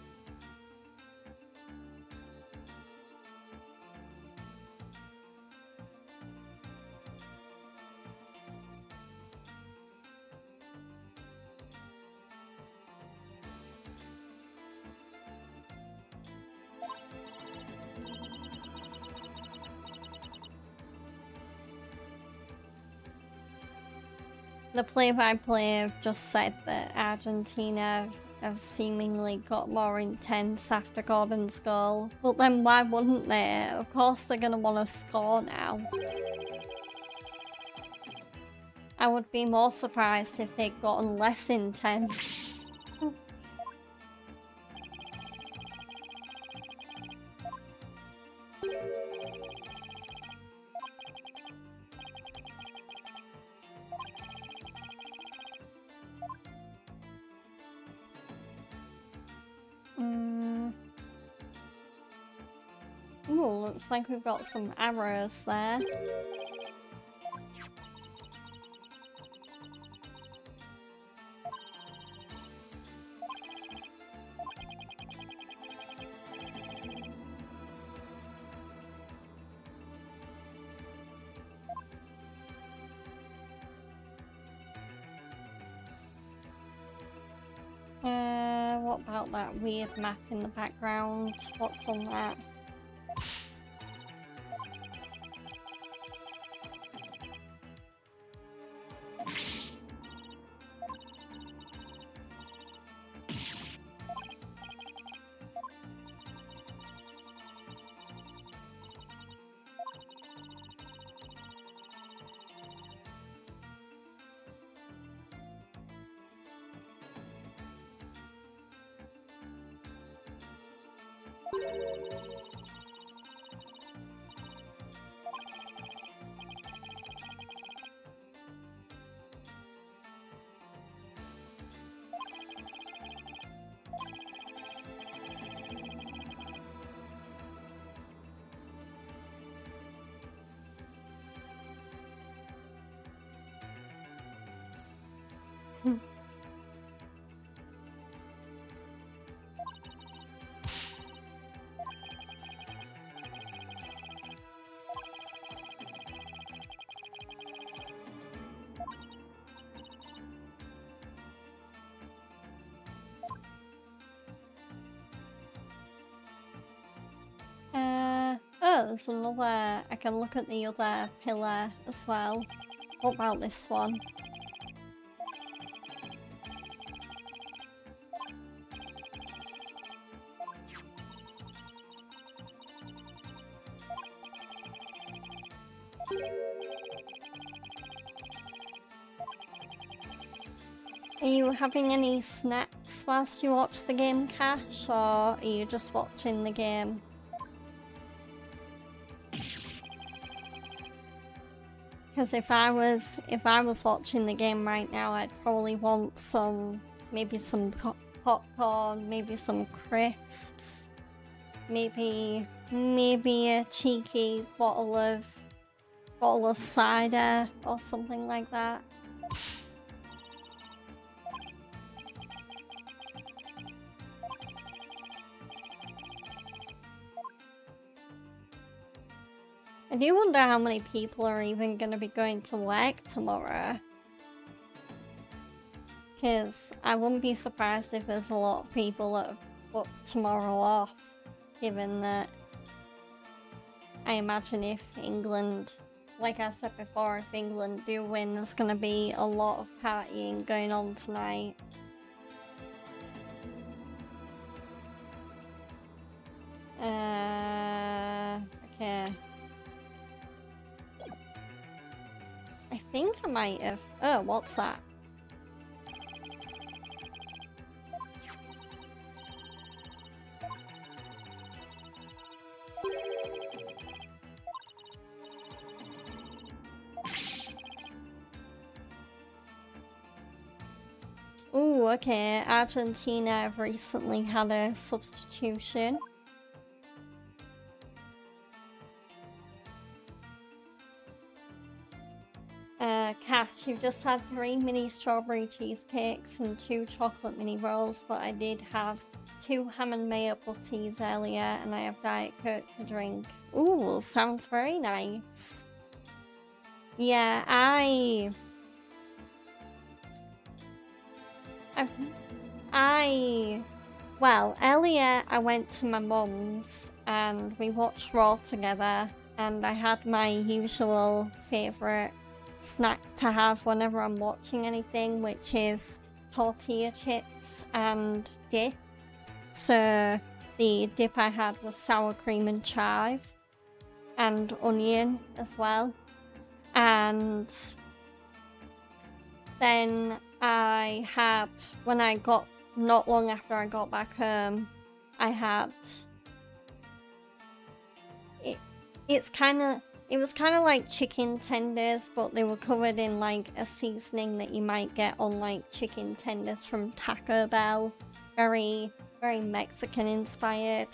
The play-by-play have just said that Argentina have seemingly got more intense after Gordon's goal. But then why wouldn't they? Of course they're gonna want to score now. I would be more surprised if they'd gotten less intense. Ooh, looks like we've got some arrows there. about that weird map in the background? What's on that? Oh, there's another. I can look at the other pillar as well. What about this one? Are you having any snacks whilst you watch the game, Cash, or are you just watching the game? Because if I was watching the game right now, I'd probably want maybe some popcorn, maybe some crisps, maybe a cheeky bottle of cider or something like that. I do wonder how many people are even going to be going to work tomorrow. Because I wouldn't be surprised if there's a lot of people that have booked tomorrow off, given that I imagine if England, like I said before, if England do win, there's going to be a lot of partying going on tonight. Okay. I think I might have... Oh, what's that? Ooh, okay. Argentina have recently had a substitution. Cash, you've just had 3 mini strawberry cheesecakes and 2 chocolate mini rolls, but I did have 2 ham and mayo butties earlier, and I have Diet Coke to drink. Ooh, sounds very nice. Yeah, well, earlier I went to my mum's and we watched Raw together, and I had my usual favourite snack to have whenever I'm watching anything, which is tortilla chips and dip. So the dip I had was sour cream and chive and onion as well. And then I had, when I got, not long after I got back home, I had, it was kind of like chicken tenders, but they were covered in like a seasoning that you might get on like chicken tenders from Taco Bell. Very, very Mexican inspired.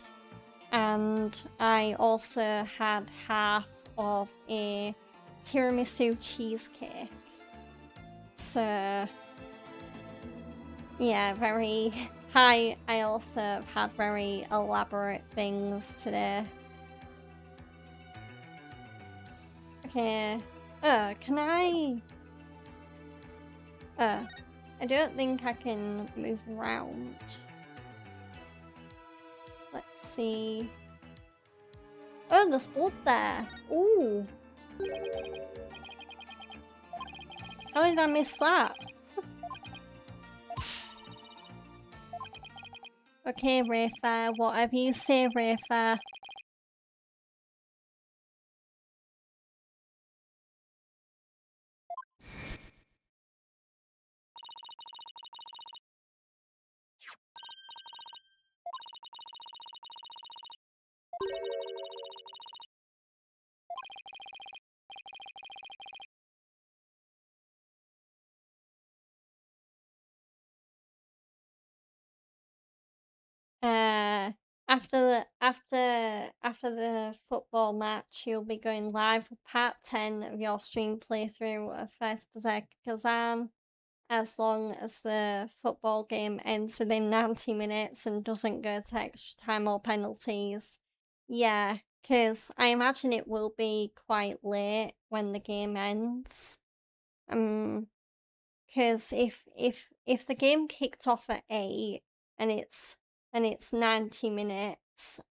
And I also had half of a tiramisu cheesecake. So, yeah, very high. I also have had very elaborate things today. Okay. Can I... I don't think I can move around. see. Oh, there's blood there. Ooh. How did I miss that? Okay, Rayfair, whatever you say, Rayfair. After the football match, you'll be going live with part 10 of your stream playthrough of First Berserk Kazan, as long as the football game ends within 90 minutes and doesn't go to extra time or penalties. Yeah, because I imagine it will be quite late when the game ends. Because if the game kicked off at 8 and it's 90 minutes,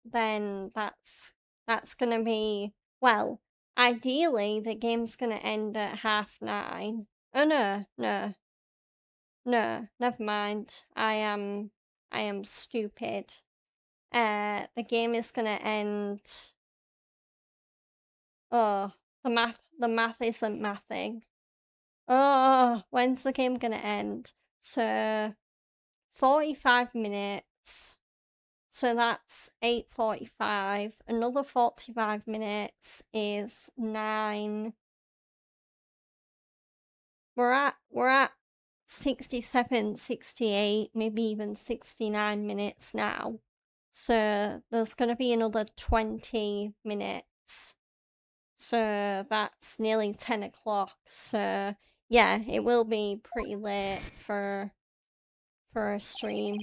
then that's gonna be, well, ideally the game's gonna end at 9:30. Oh no, never mind. I am stupid. The game is gonna end. Oh, the math isn't mathing. Oh, when's the game gonna end? So 45 minutes. So that's 8:45. Another 45 minutes is 9. We're at 67, 68, maybe even 69 minutes now. So there's gonna be another 20 minutes. So that's nearly 10 o'clock. So yeah, it will be pretty late for a stream.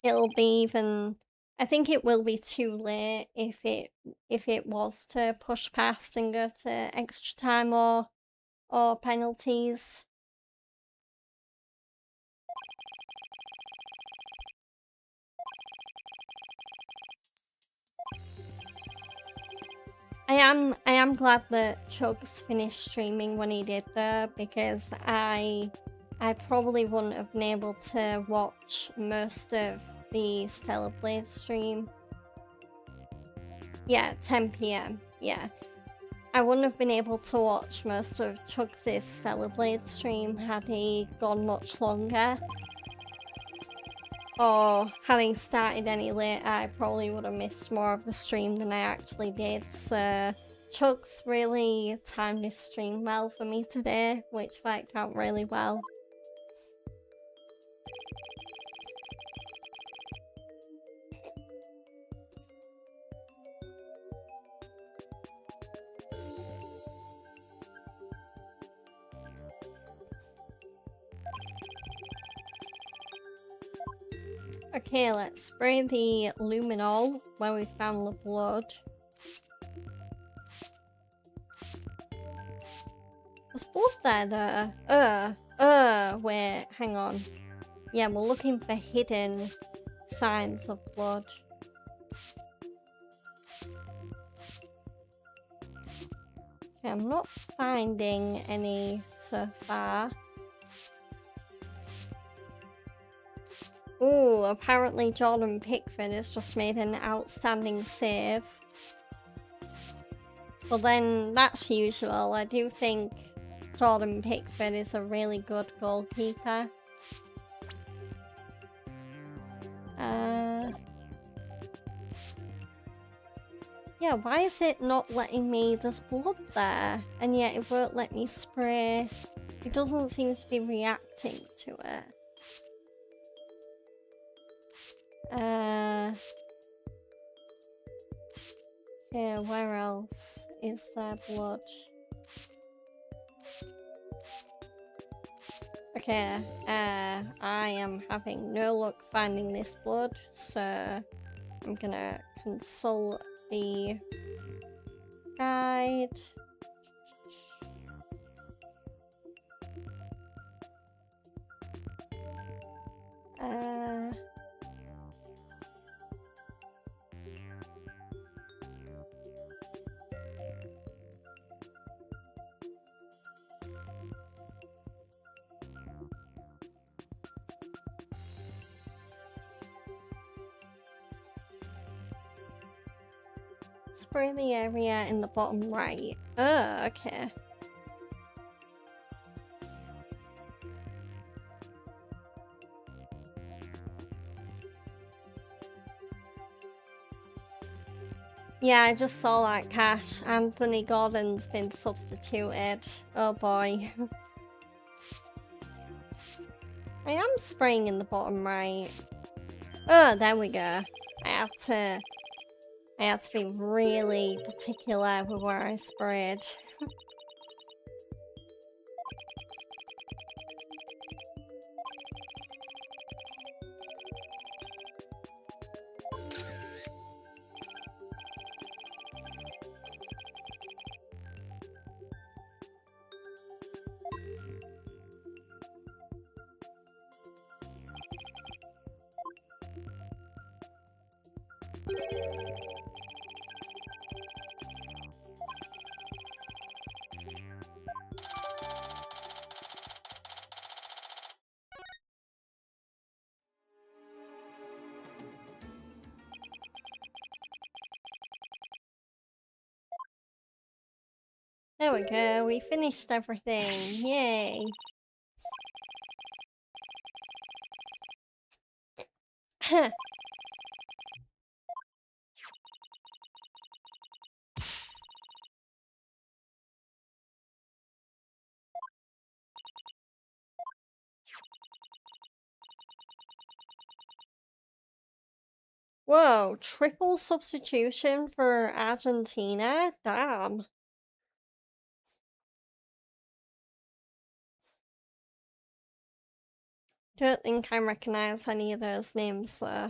It'll be even, I think it will be too late if it was to push past and go to extra time or penalties. I am glad that Chugs finished streaming when he did though, because I probably wouldn't have been able to watch most of the Stellar Blade stream. Yeah, 10 PM. Yeah. I wouldn't have been able to watch most of Chugs' Stellar Blade stream had he gone much longer. Or having started any later, I probably would have missed more of the stream than I actually did. So Chugs really timed his stream well for me today, which worked out really well. Okay, let's spray the luminol where we found the blood. There's blood there though. Wait, hang on. Yeah, we're looking for hidden signs of blood. Okay, I'm not finding any so far. Ooh, apparently Jordan Pickford has just made an outstanding save. But then, that's usual. I do think Jordan Pickford is a really good goalkeeper. Yeah, why is it not letting me? There's blood there, and yet it won't let me spray. It doesn't seem to be reacting to it. Yeah, where else is there blood? Okay, I am having no luck finding this blood, so I'm gonna consult the guide. Spray the area in the bottom right. Oh, okay. Yeah, I just saw that, Cash. Anthony Gordon's been substituted. Oh boy. I am spraying in the bottom right. Oh, there we go. I had to be really particular with where I sprayed. There we go, we finished everything. Yay. Whoa, triple substitution for Argentina? Damn. Don't think I recognize any of those names there.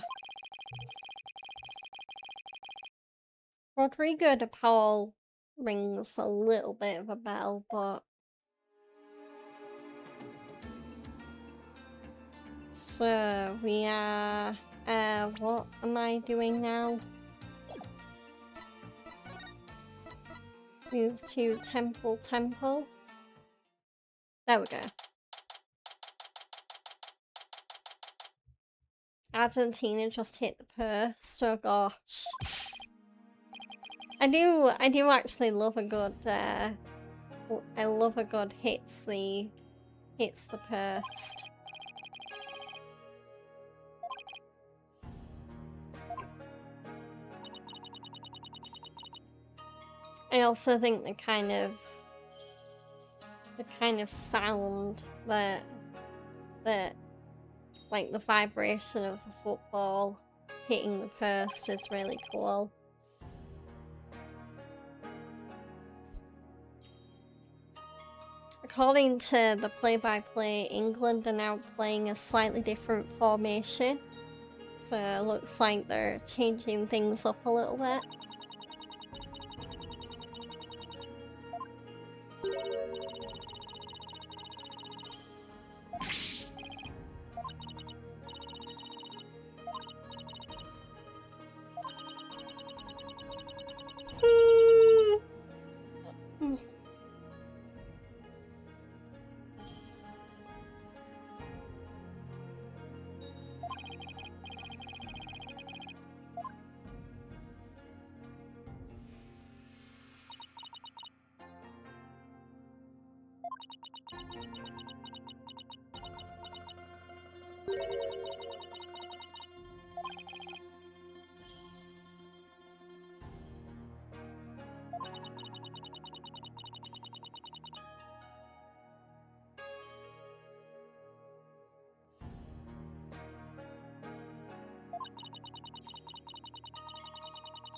Rodrigo de Paul rings a little bit of a bell, but... So, we are... what am I doing now? Move to Temple. There we go. Argentina just hit the post. Oh gosh. I do actually love a good I love a good hits the post. I also think the kind of sound that like the vibration of the football hitting the post is really cool. According to the play-by-play, England are now playing a slightly different formation. So it looks like they're changing things up a little bit.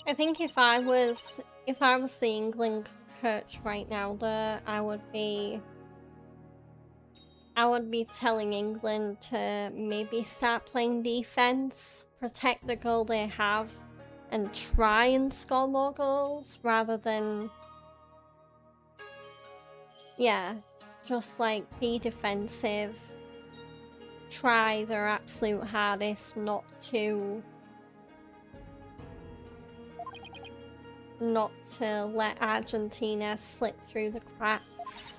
I think if I was the England coach right now, though, I would be telling England to maybe start playing defense, protect the goal they have, and try and score more goals rather than, yeah, just like be defensive, try their absolute hardest not to let Argentina slip through the cracks.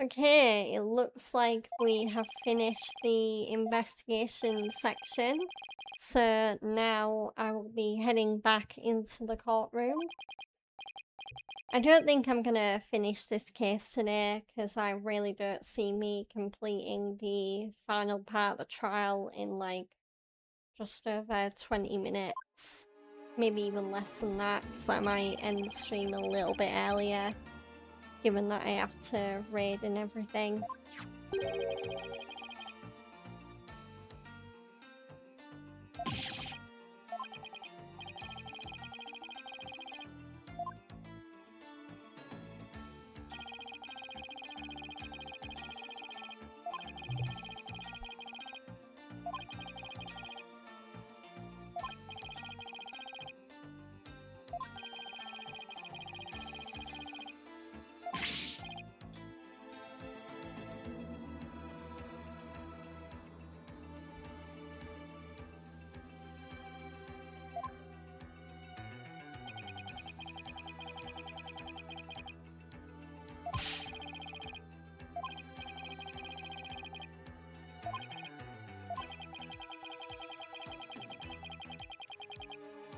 Okay, it looks like we have finished the investigation section. So now I will be heading back into the courtroom. I don't think I'm gonna finish this case today because I really don't see me completing the final part of the trial in like just over 20 minutes. Maybe even less than that because I might end the stream a little bit earlier given that I have to raid and everything.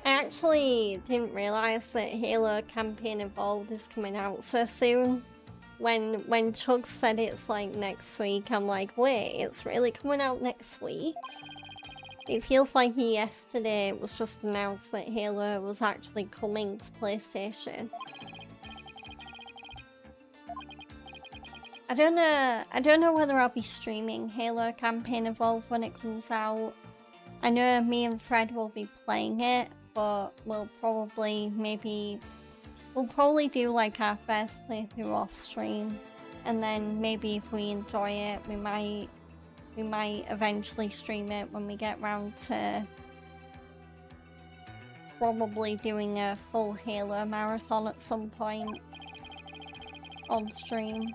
I actually didn't realise that Halo Campaign Evolved is coming out so soon. When Chug said it's like next week, I'm like, wait, it's really coming out next week? It feels like yesterday it was just announced that Halo was actually coming to PlayStation. I don't know whether I'll be streaming Halo Campaign Evolved when it comes out. I know me and Fred will be playing it, but we'll probably do like our first playthrough off stream, and then maybe if we enjoy it, we might eventually stream it when we get round to probably doing a full Halo marathon at some point on stream.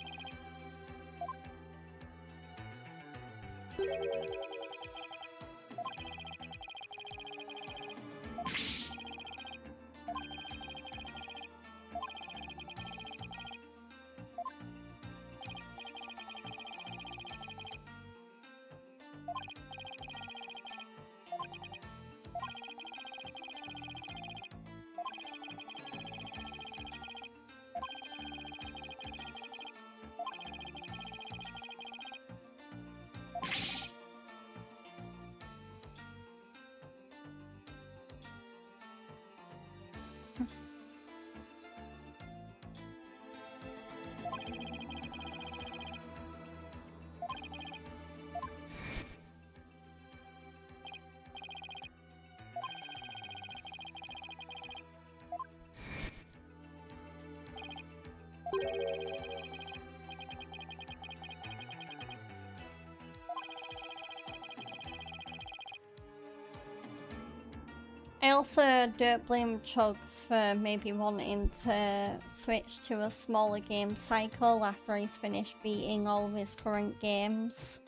I also don't blame Chugs for maybe wanting to switch to a smaller game cycle after he's finished beating all of his current games,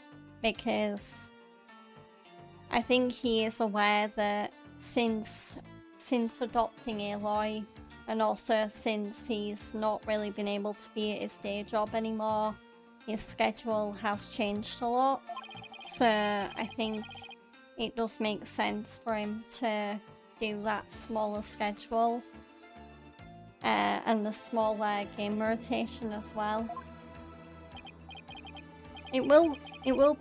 because I think he is aware that since adopting Aloy, and also since he's not really been able to be at his day job anymore, his schedule has changed a lot. So I think it does make sense for him to do that smaller schedule and the smaller game rotation as well. It will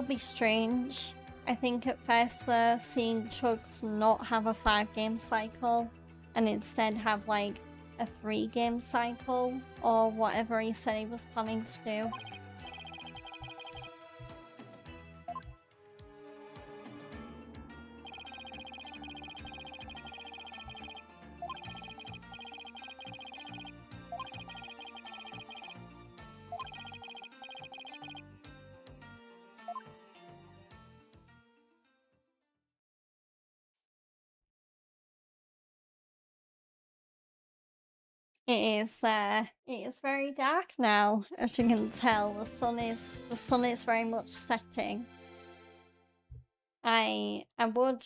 be strange. I think at first though, seeing Chugs not have a 5-game cycle and instead have like a 3-game cycle or whatever he said he was planning to do. It is very dark now, as you can tell. The sun is very much setting. I would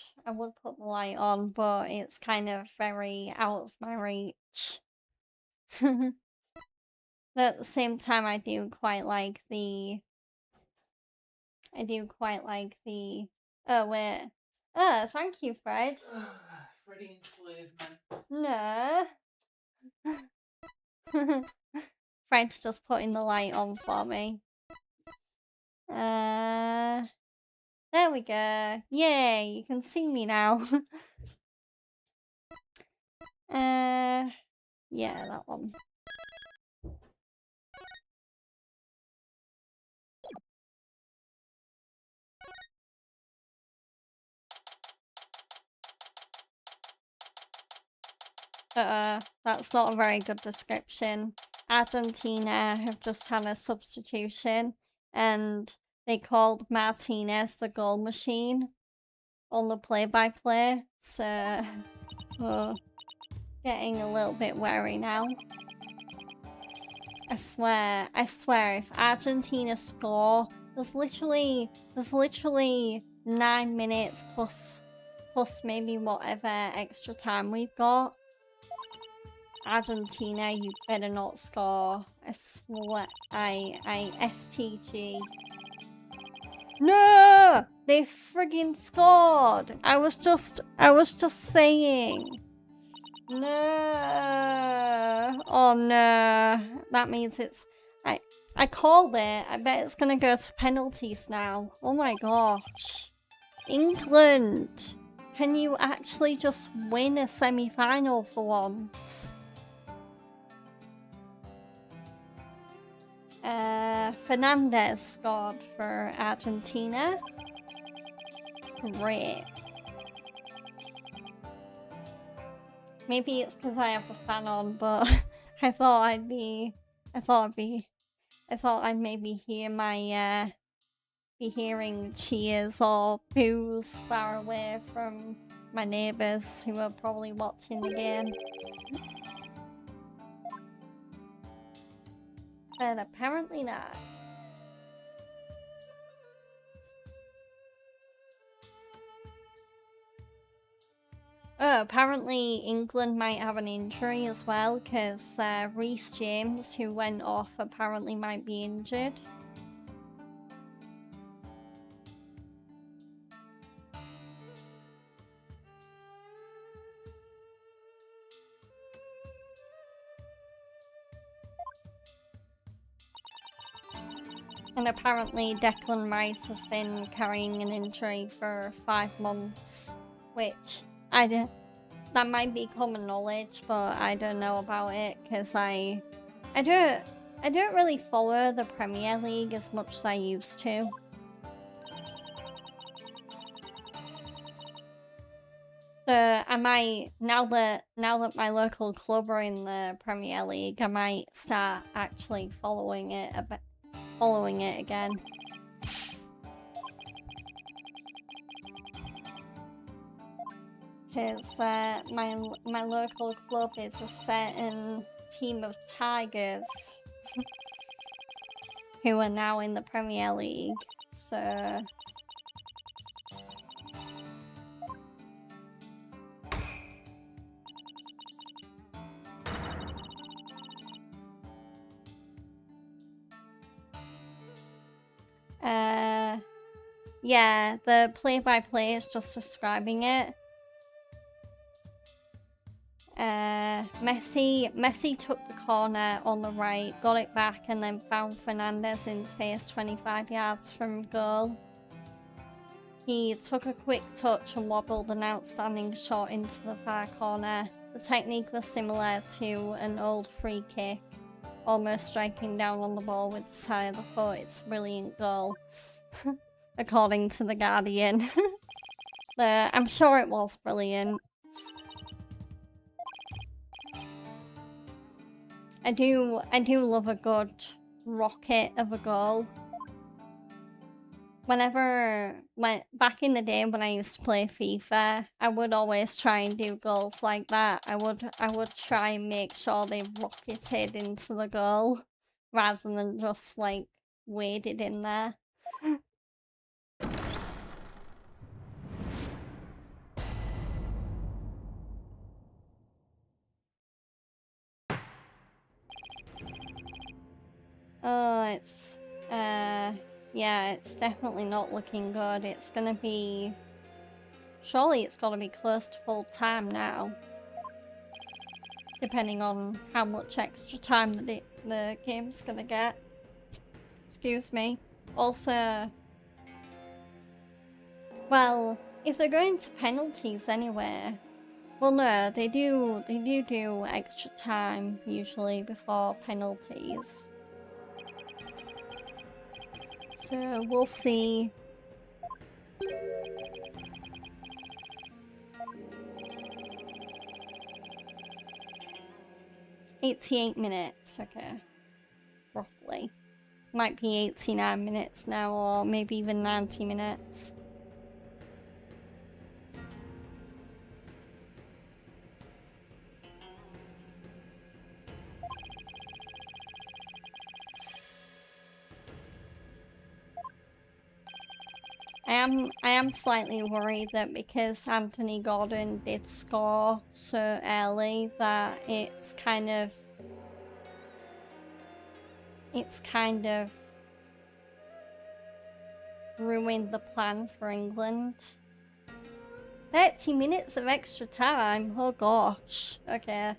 put the light on, but it's kind of very out of my reach. But at the same time, I do quite like the. Oh wait. Oh, thank you, Fred. Freddie enslavement. No. Fred's just putting the light on for me. There we go. Yay, you can see me now. Yeah, that one. That's not a very good description. Argentina have just had a substitution and they called Martinez the goal machine on the play-by-play, so getting a little bit wary now. I swear, if Argentina score, there's literally 9 minutes plus maybe whatever extra time we've got. Argentina, you better not score. I swear, STG. No! They friggin' scored! I was just saying. No! Oh no. That means it's... I called it. I bet it's gonna go to penalties now. Oh my gosh. England! Can you actually just win a semi-final for once? Fernandez scored for Argentina. Great. Maybe it's because I have a fan on, but I thought I'd maybe hear my be hearing cheers or boos far away from my neighbours who are probably watching the game. But apparently not. Oh, apparently England might have an injury as well, because Reece James, who went off, apparently might be injured. And apparently Declan Rice has been carrying an injury for 5 months, which that might be common knowledge, but I don't know about it because I don't really follow the Premier League as much as I used to. So I might, now that my local club are in the Premier League, I might start actually following it again. Because my local club is a certain team of Tigers who are now in the Premier League, so... Yeah, the play-by-play is just describing it. Messi took the corner on the right, got it back, and then found Fernandez in space 25 yards from goal. He took a quick touch and wobbled an outstanding shot into the far corner. The technique was similar to an old free kick, almost striking down on the ball with the side of the foot. It's a brilliant goal, according to The Guardian. I'm sure it was brilliant. I do love a good rocket of a goal. Back in the day when I used to play FIFA, I would always try and do goals like that. I would try and make sure they rocketed into the goal rather than just like waded in there. Oh, it's, yeah, it's definitely not looking good. It's gonna be, surely it's gotta be close to full time now. Depending on how much extra time that the game's gonna get. Excuse me. Also, well, if they're going to penalties anyway, well, no, they do extra time usually before penalties. So we'll see. $88 minutes, okay. Roughly. Might be 89 minutes now, or maybe even 90 minutes. I am slightly worried that because Anthony Gordon did score so early that it's kind of ruined the plan for England. 30 minutes of extra time, oh gosh, okay.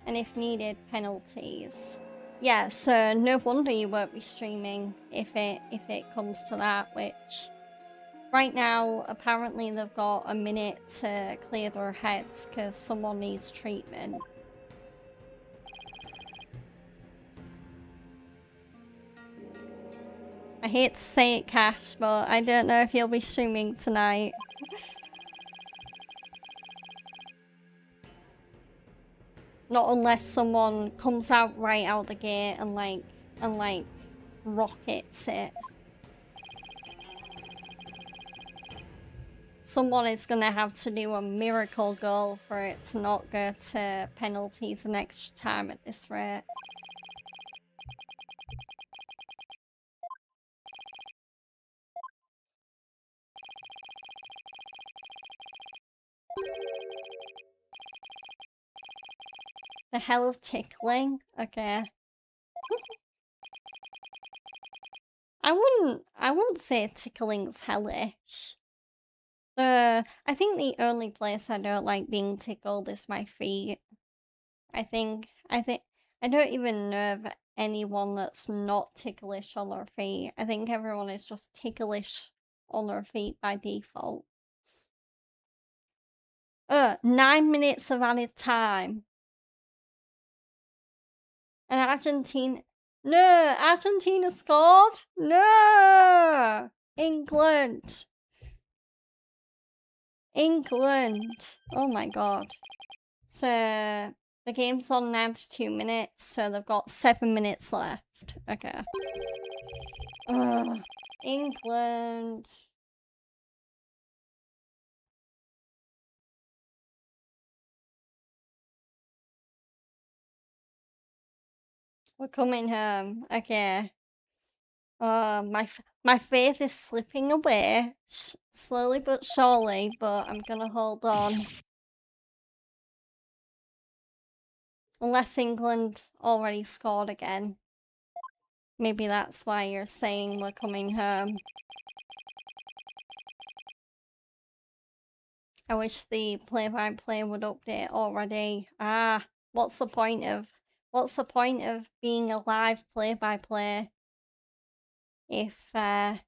And if needed, penalties. Yeah, so no wonder you won't be streaming if it comes to that, which right now apparently they've got a minute to clear their heads because someone needs treatment. I hate to say it, Cash, but I don't know if you'll be streaming tonight. Not unless someone comes out right out the gate and like rockets it. Someone is gonna have to do a miracle goal for it to not go to penalties and extra time at this rate. The hell of tickling? Okay. I wouldn't say tickling's hellish. I think the only place I don't like being tickled is my feet. I don't even know of anyone that's not ticklish on their feet. I think everyone is just ticklish on their feet by default. 9 minutes of added time. And Argentina... No! Argentina scored! No! England! Oh my god. So, the game's on 92 minutes, so they've got 7 minutes left. Okay. England... We're coming home. Okay. My faith is slipping away, slowly but surely, but I'm gonna hold on. Unless England already scored again. Maybe that's why you're saying we're coming home. I wish the play-by-play would update already. What's the point of being a live play-by-play if oh,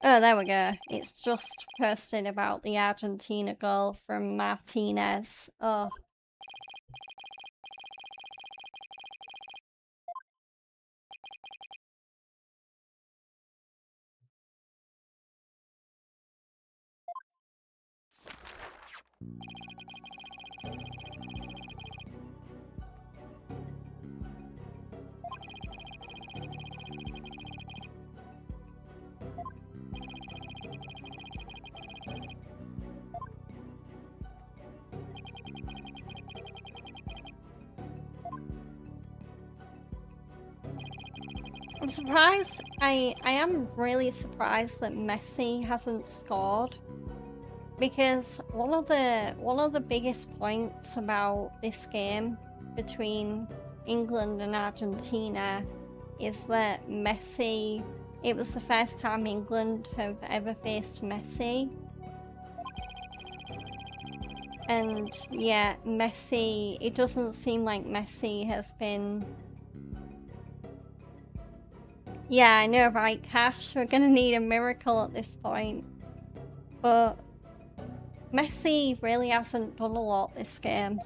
there we go. It's just posted about the Argentina goal from Martinez. Oh. I'm surprised. I am really surprised that Messi hasn't scored. Because one of the biggest points about this game between England and Argentina is that Messi, it was the first time England have ever faced Messi. And yeah, Messi, it doesn't seem like Messi has been... Yeah, I know, right, Cash? We're gonna need a miracle at this point. But Messi really hasn't done a lot this game.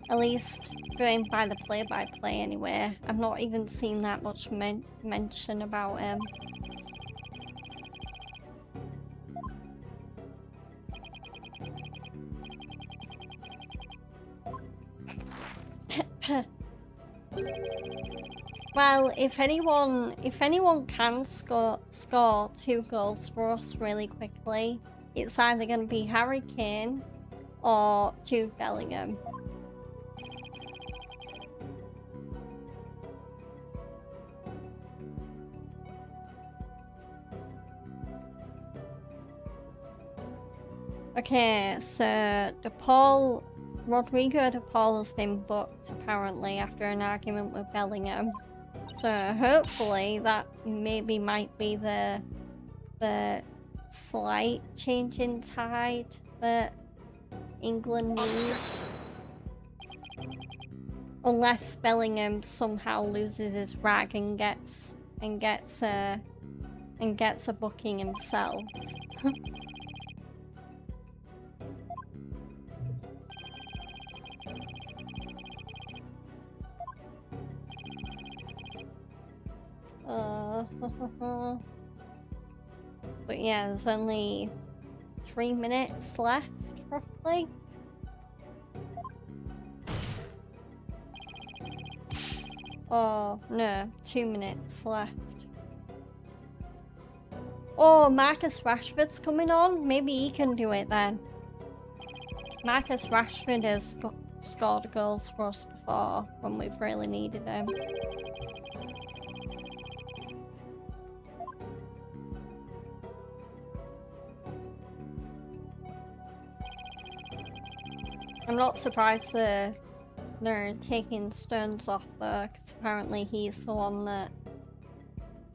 At least going by the play-by-play anyway. I've not even seen that much mention about him. Well, if anyone can score 2 goals for us really quickly, it's either going to be Harry Kane or Jude Bellingham. Okay, so Rodrigo De Paul has been booked apparently after an argument with Bellingham. So hopefully that maybe might be the slight change in tide that England needs. Unless Bellingham somehow loses his rag and gets a booking himself. But yeah, there's only 3 minutes left, roughly. Oh, no, 2 minutes left. Oh, Marcus Rashford's coming on. Maybe he can do it then. Marcus Rashford has scored goals for us before when we've really needed him. I'm not surprised they're taking Stones off though, because apparently he's the one that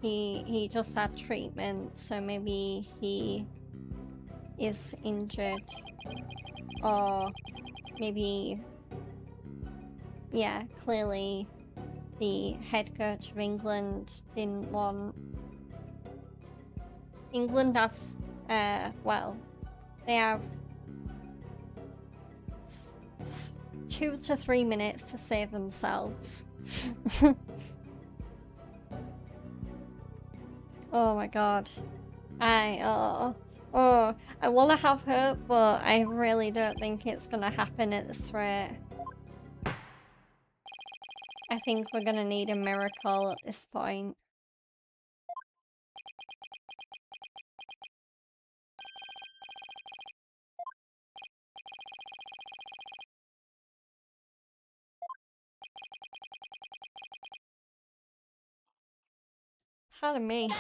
he just had treatment, so maybe he is injured, or maybe, yeah, clearly the head coach of England didn't want... England have, well, they have 2 to 3 minutes to save themselves. Oh my god. I want to have hope, but I really don't think it's gonna happen at this rate. I think we're gonna need a miracle at this point. Pardon me.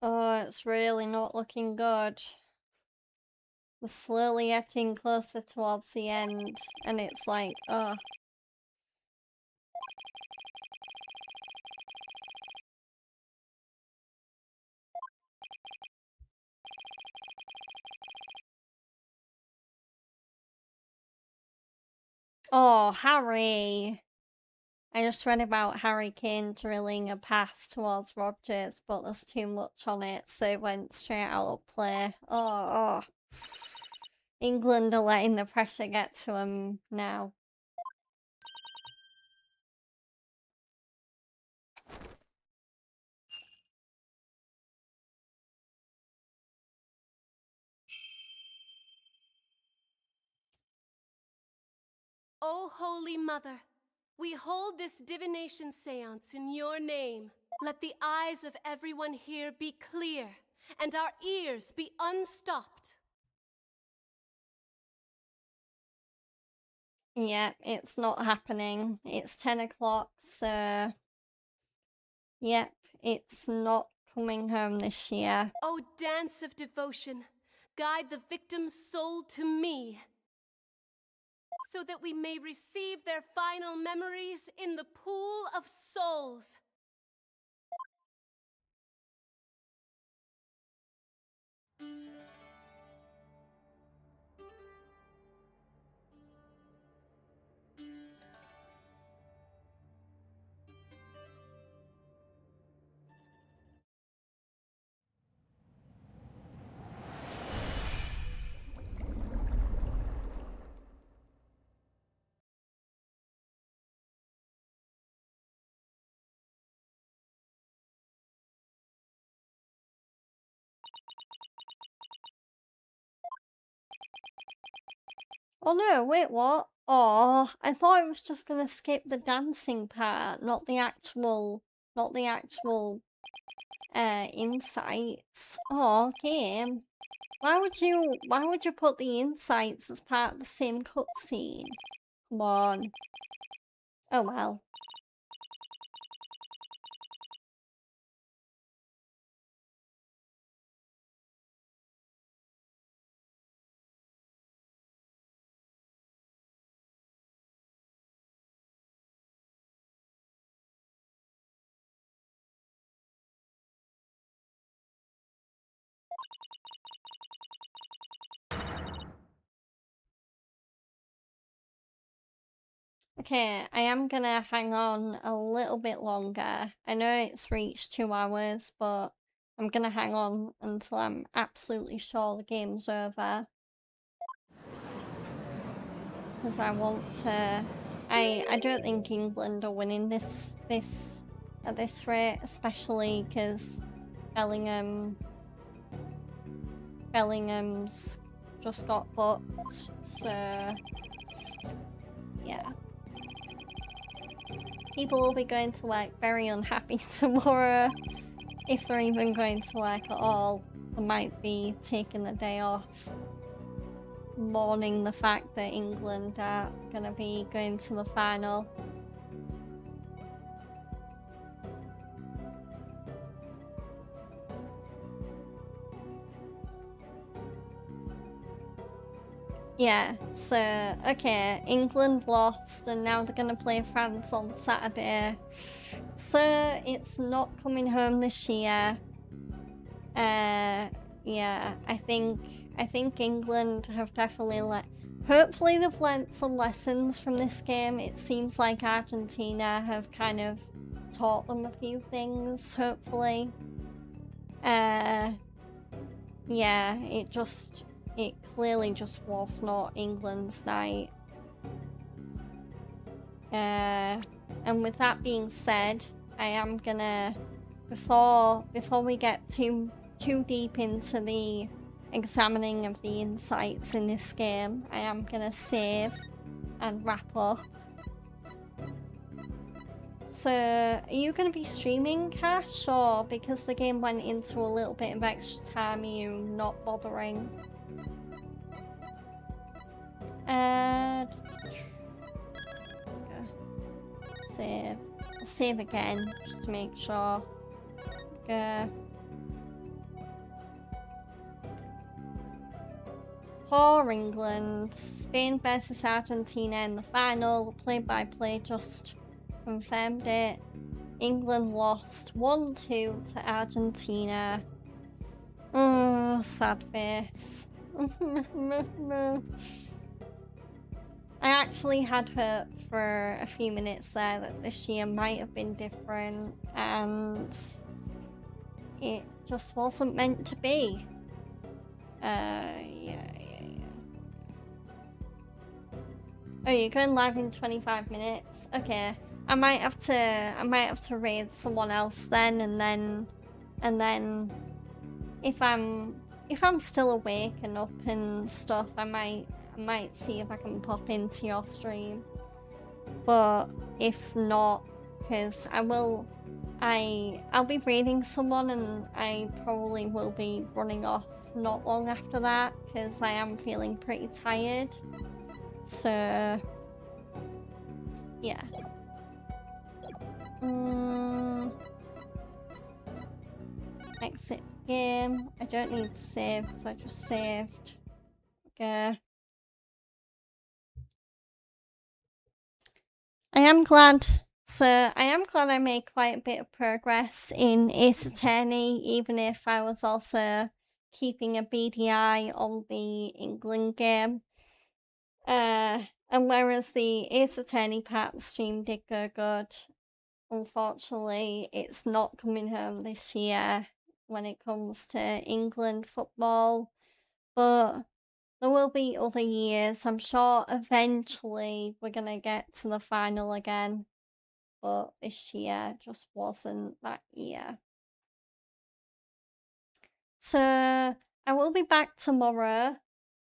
Oh, it's really not looking good. We're slowly getting closer towards the end, and it's like, oh. Oh, Harry! I just read about Harry Kane drilling a pass towards Rodgers, but there's too much on it, so it went straight out of play. Oh. England are letting the pressure get to them now. O Holy Mother, we hold this divination seance in your name. Let the eyes of everyone here be clear and our ears be unstopped. Yeah, it's not happening. It's 10 o'clock, so... Yep, it's not coming home this year. O dance of devotion, guide the victim's soul to me, so that we may receive their final memories in the pool of souls. Oh no, wait, what? Oh, I thought I was just gonna skip the dancing part, not the actual insights. Oh, game. Why would you put the insights as part of the same cutscene? Come on. Oh well. Okay, I am gonna hang on a little bit longer. I know it's reached 2 hours, but I'm gonna hang on until I'm absolutely sure the game's over. Because I want to... I don't think England are winning this at this rate, especially because Bellingham's just got booked, so yeah. People will be going to work very unhappy tomorrow, if they're even going to work at all. They might be taking the day off, mourning the fact that England are gonna be going to the final. Yeah, so, okay, England lost and now they're gonna play France on Saturday. So, it's not coming home this year. Yeah, I think England have definitely hopefully they've learnt some lessons from this game. It seems like Argentina have kind of taught them a few things, hopefully. Yeah, it clearly just was not England's night. And with that being said, I am gonna, before we get too deep into the examining of the insights in this game, I am gonna save and wrap up. So, are you gonna be streaming, Cash, or because the game went into a little bit of extra time, are you not bothering? Save. I'll save again, just to make sure. Poor England. Spain versus Argentina in the final. Play-by-play just confirmed it. England lost 1-2 to Argentina. Oh, sad face. I actually had hope for a few minutes there that this year might have been different, and it just wasn't meant to be. Yeah. Oh, you're going live in 25 minutes? Okay. I might have to raid someone else then, and then if I'm still awake and up and stuff, I might I might see if I can pop into your stream. But if not, because I'll be reading someone and I probably will be running off not long after that because I am feeling pretty tired. So yeah. Exit game. I don't need to save because I just saved. Okay. I am glad I made quite a bit of progress in Ace Attorney, even if I was also keeping a beady eye on the England game. And whereas the Ace Attorney part of the stream did go good, unfortunately it's not coming home this year when it comes to England football. But there will be other years. I'm sure eventually we're gonna get to the final again. But this year just wasn't that year. So I will be back tomorrow,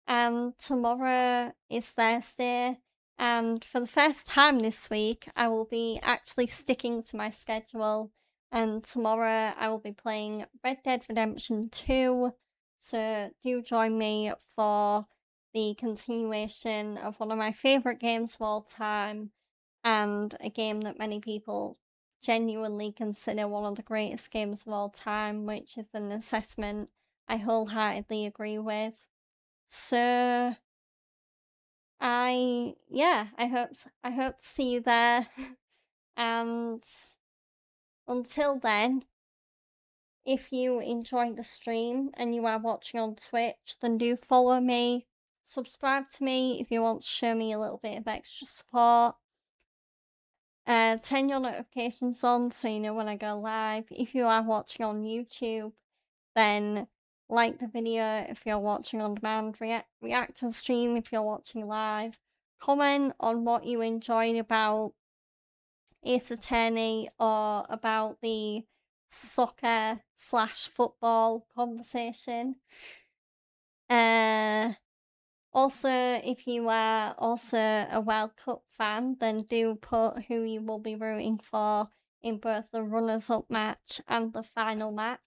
and tomorrow is Thursday, and for the first time this week I will be actually sticking to my schedule, and tomorrow I will be playing Red Dead Redemption 2, so do join me for the continuation of one of my favourite games of all time, and a game that many people genuinely consider one of the greatest games of all time, which is an assessment I wholeheartedly agree with. So I hope to see you there. And until then, if you enjoyed the stream and you are watching on Twitch, then do follow me, subscribe to me if you want to show me a little bit of extra support. Turn your notifications on so you know when I go live. If you are watching on YouTube, then like the video if you're watching on demand, react to the stream if you're watching live, comment on what you enjoyed about Ace Attorney or about the soccer/football conversation. Also, if you are also a World Cup fan, then do put who you will be rooting for in both the runners-up match and the final match.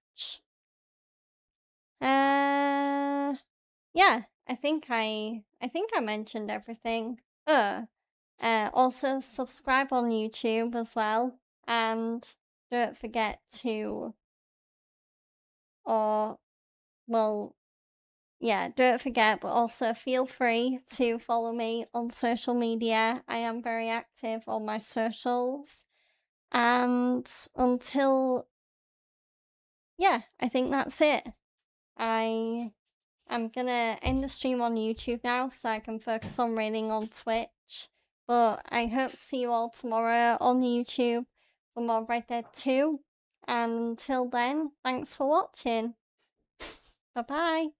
Yeah, I think I mentioned everything. Also subscribe on YouTube as well, and don't forget to, don't forget, but also feel free to follow me on social media. I am very active on my socials. And until, I think that's it. I'm gonna end the stream on YouTube now so I can focus on reading on Twitch. But I hope to see you all tomorrow on YouTube for more Red Dead 2. And until then, thanks for watching. Bye bye.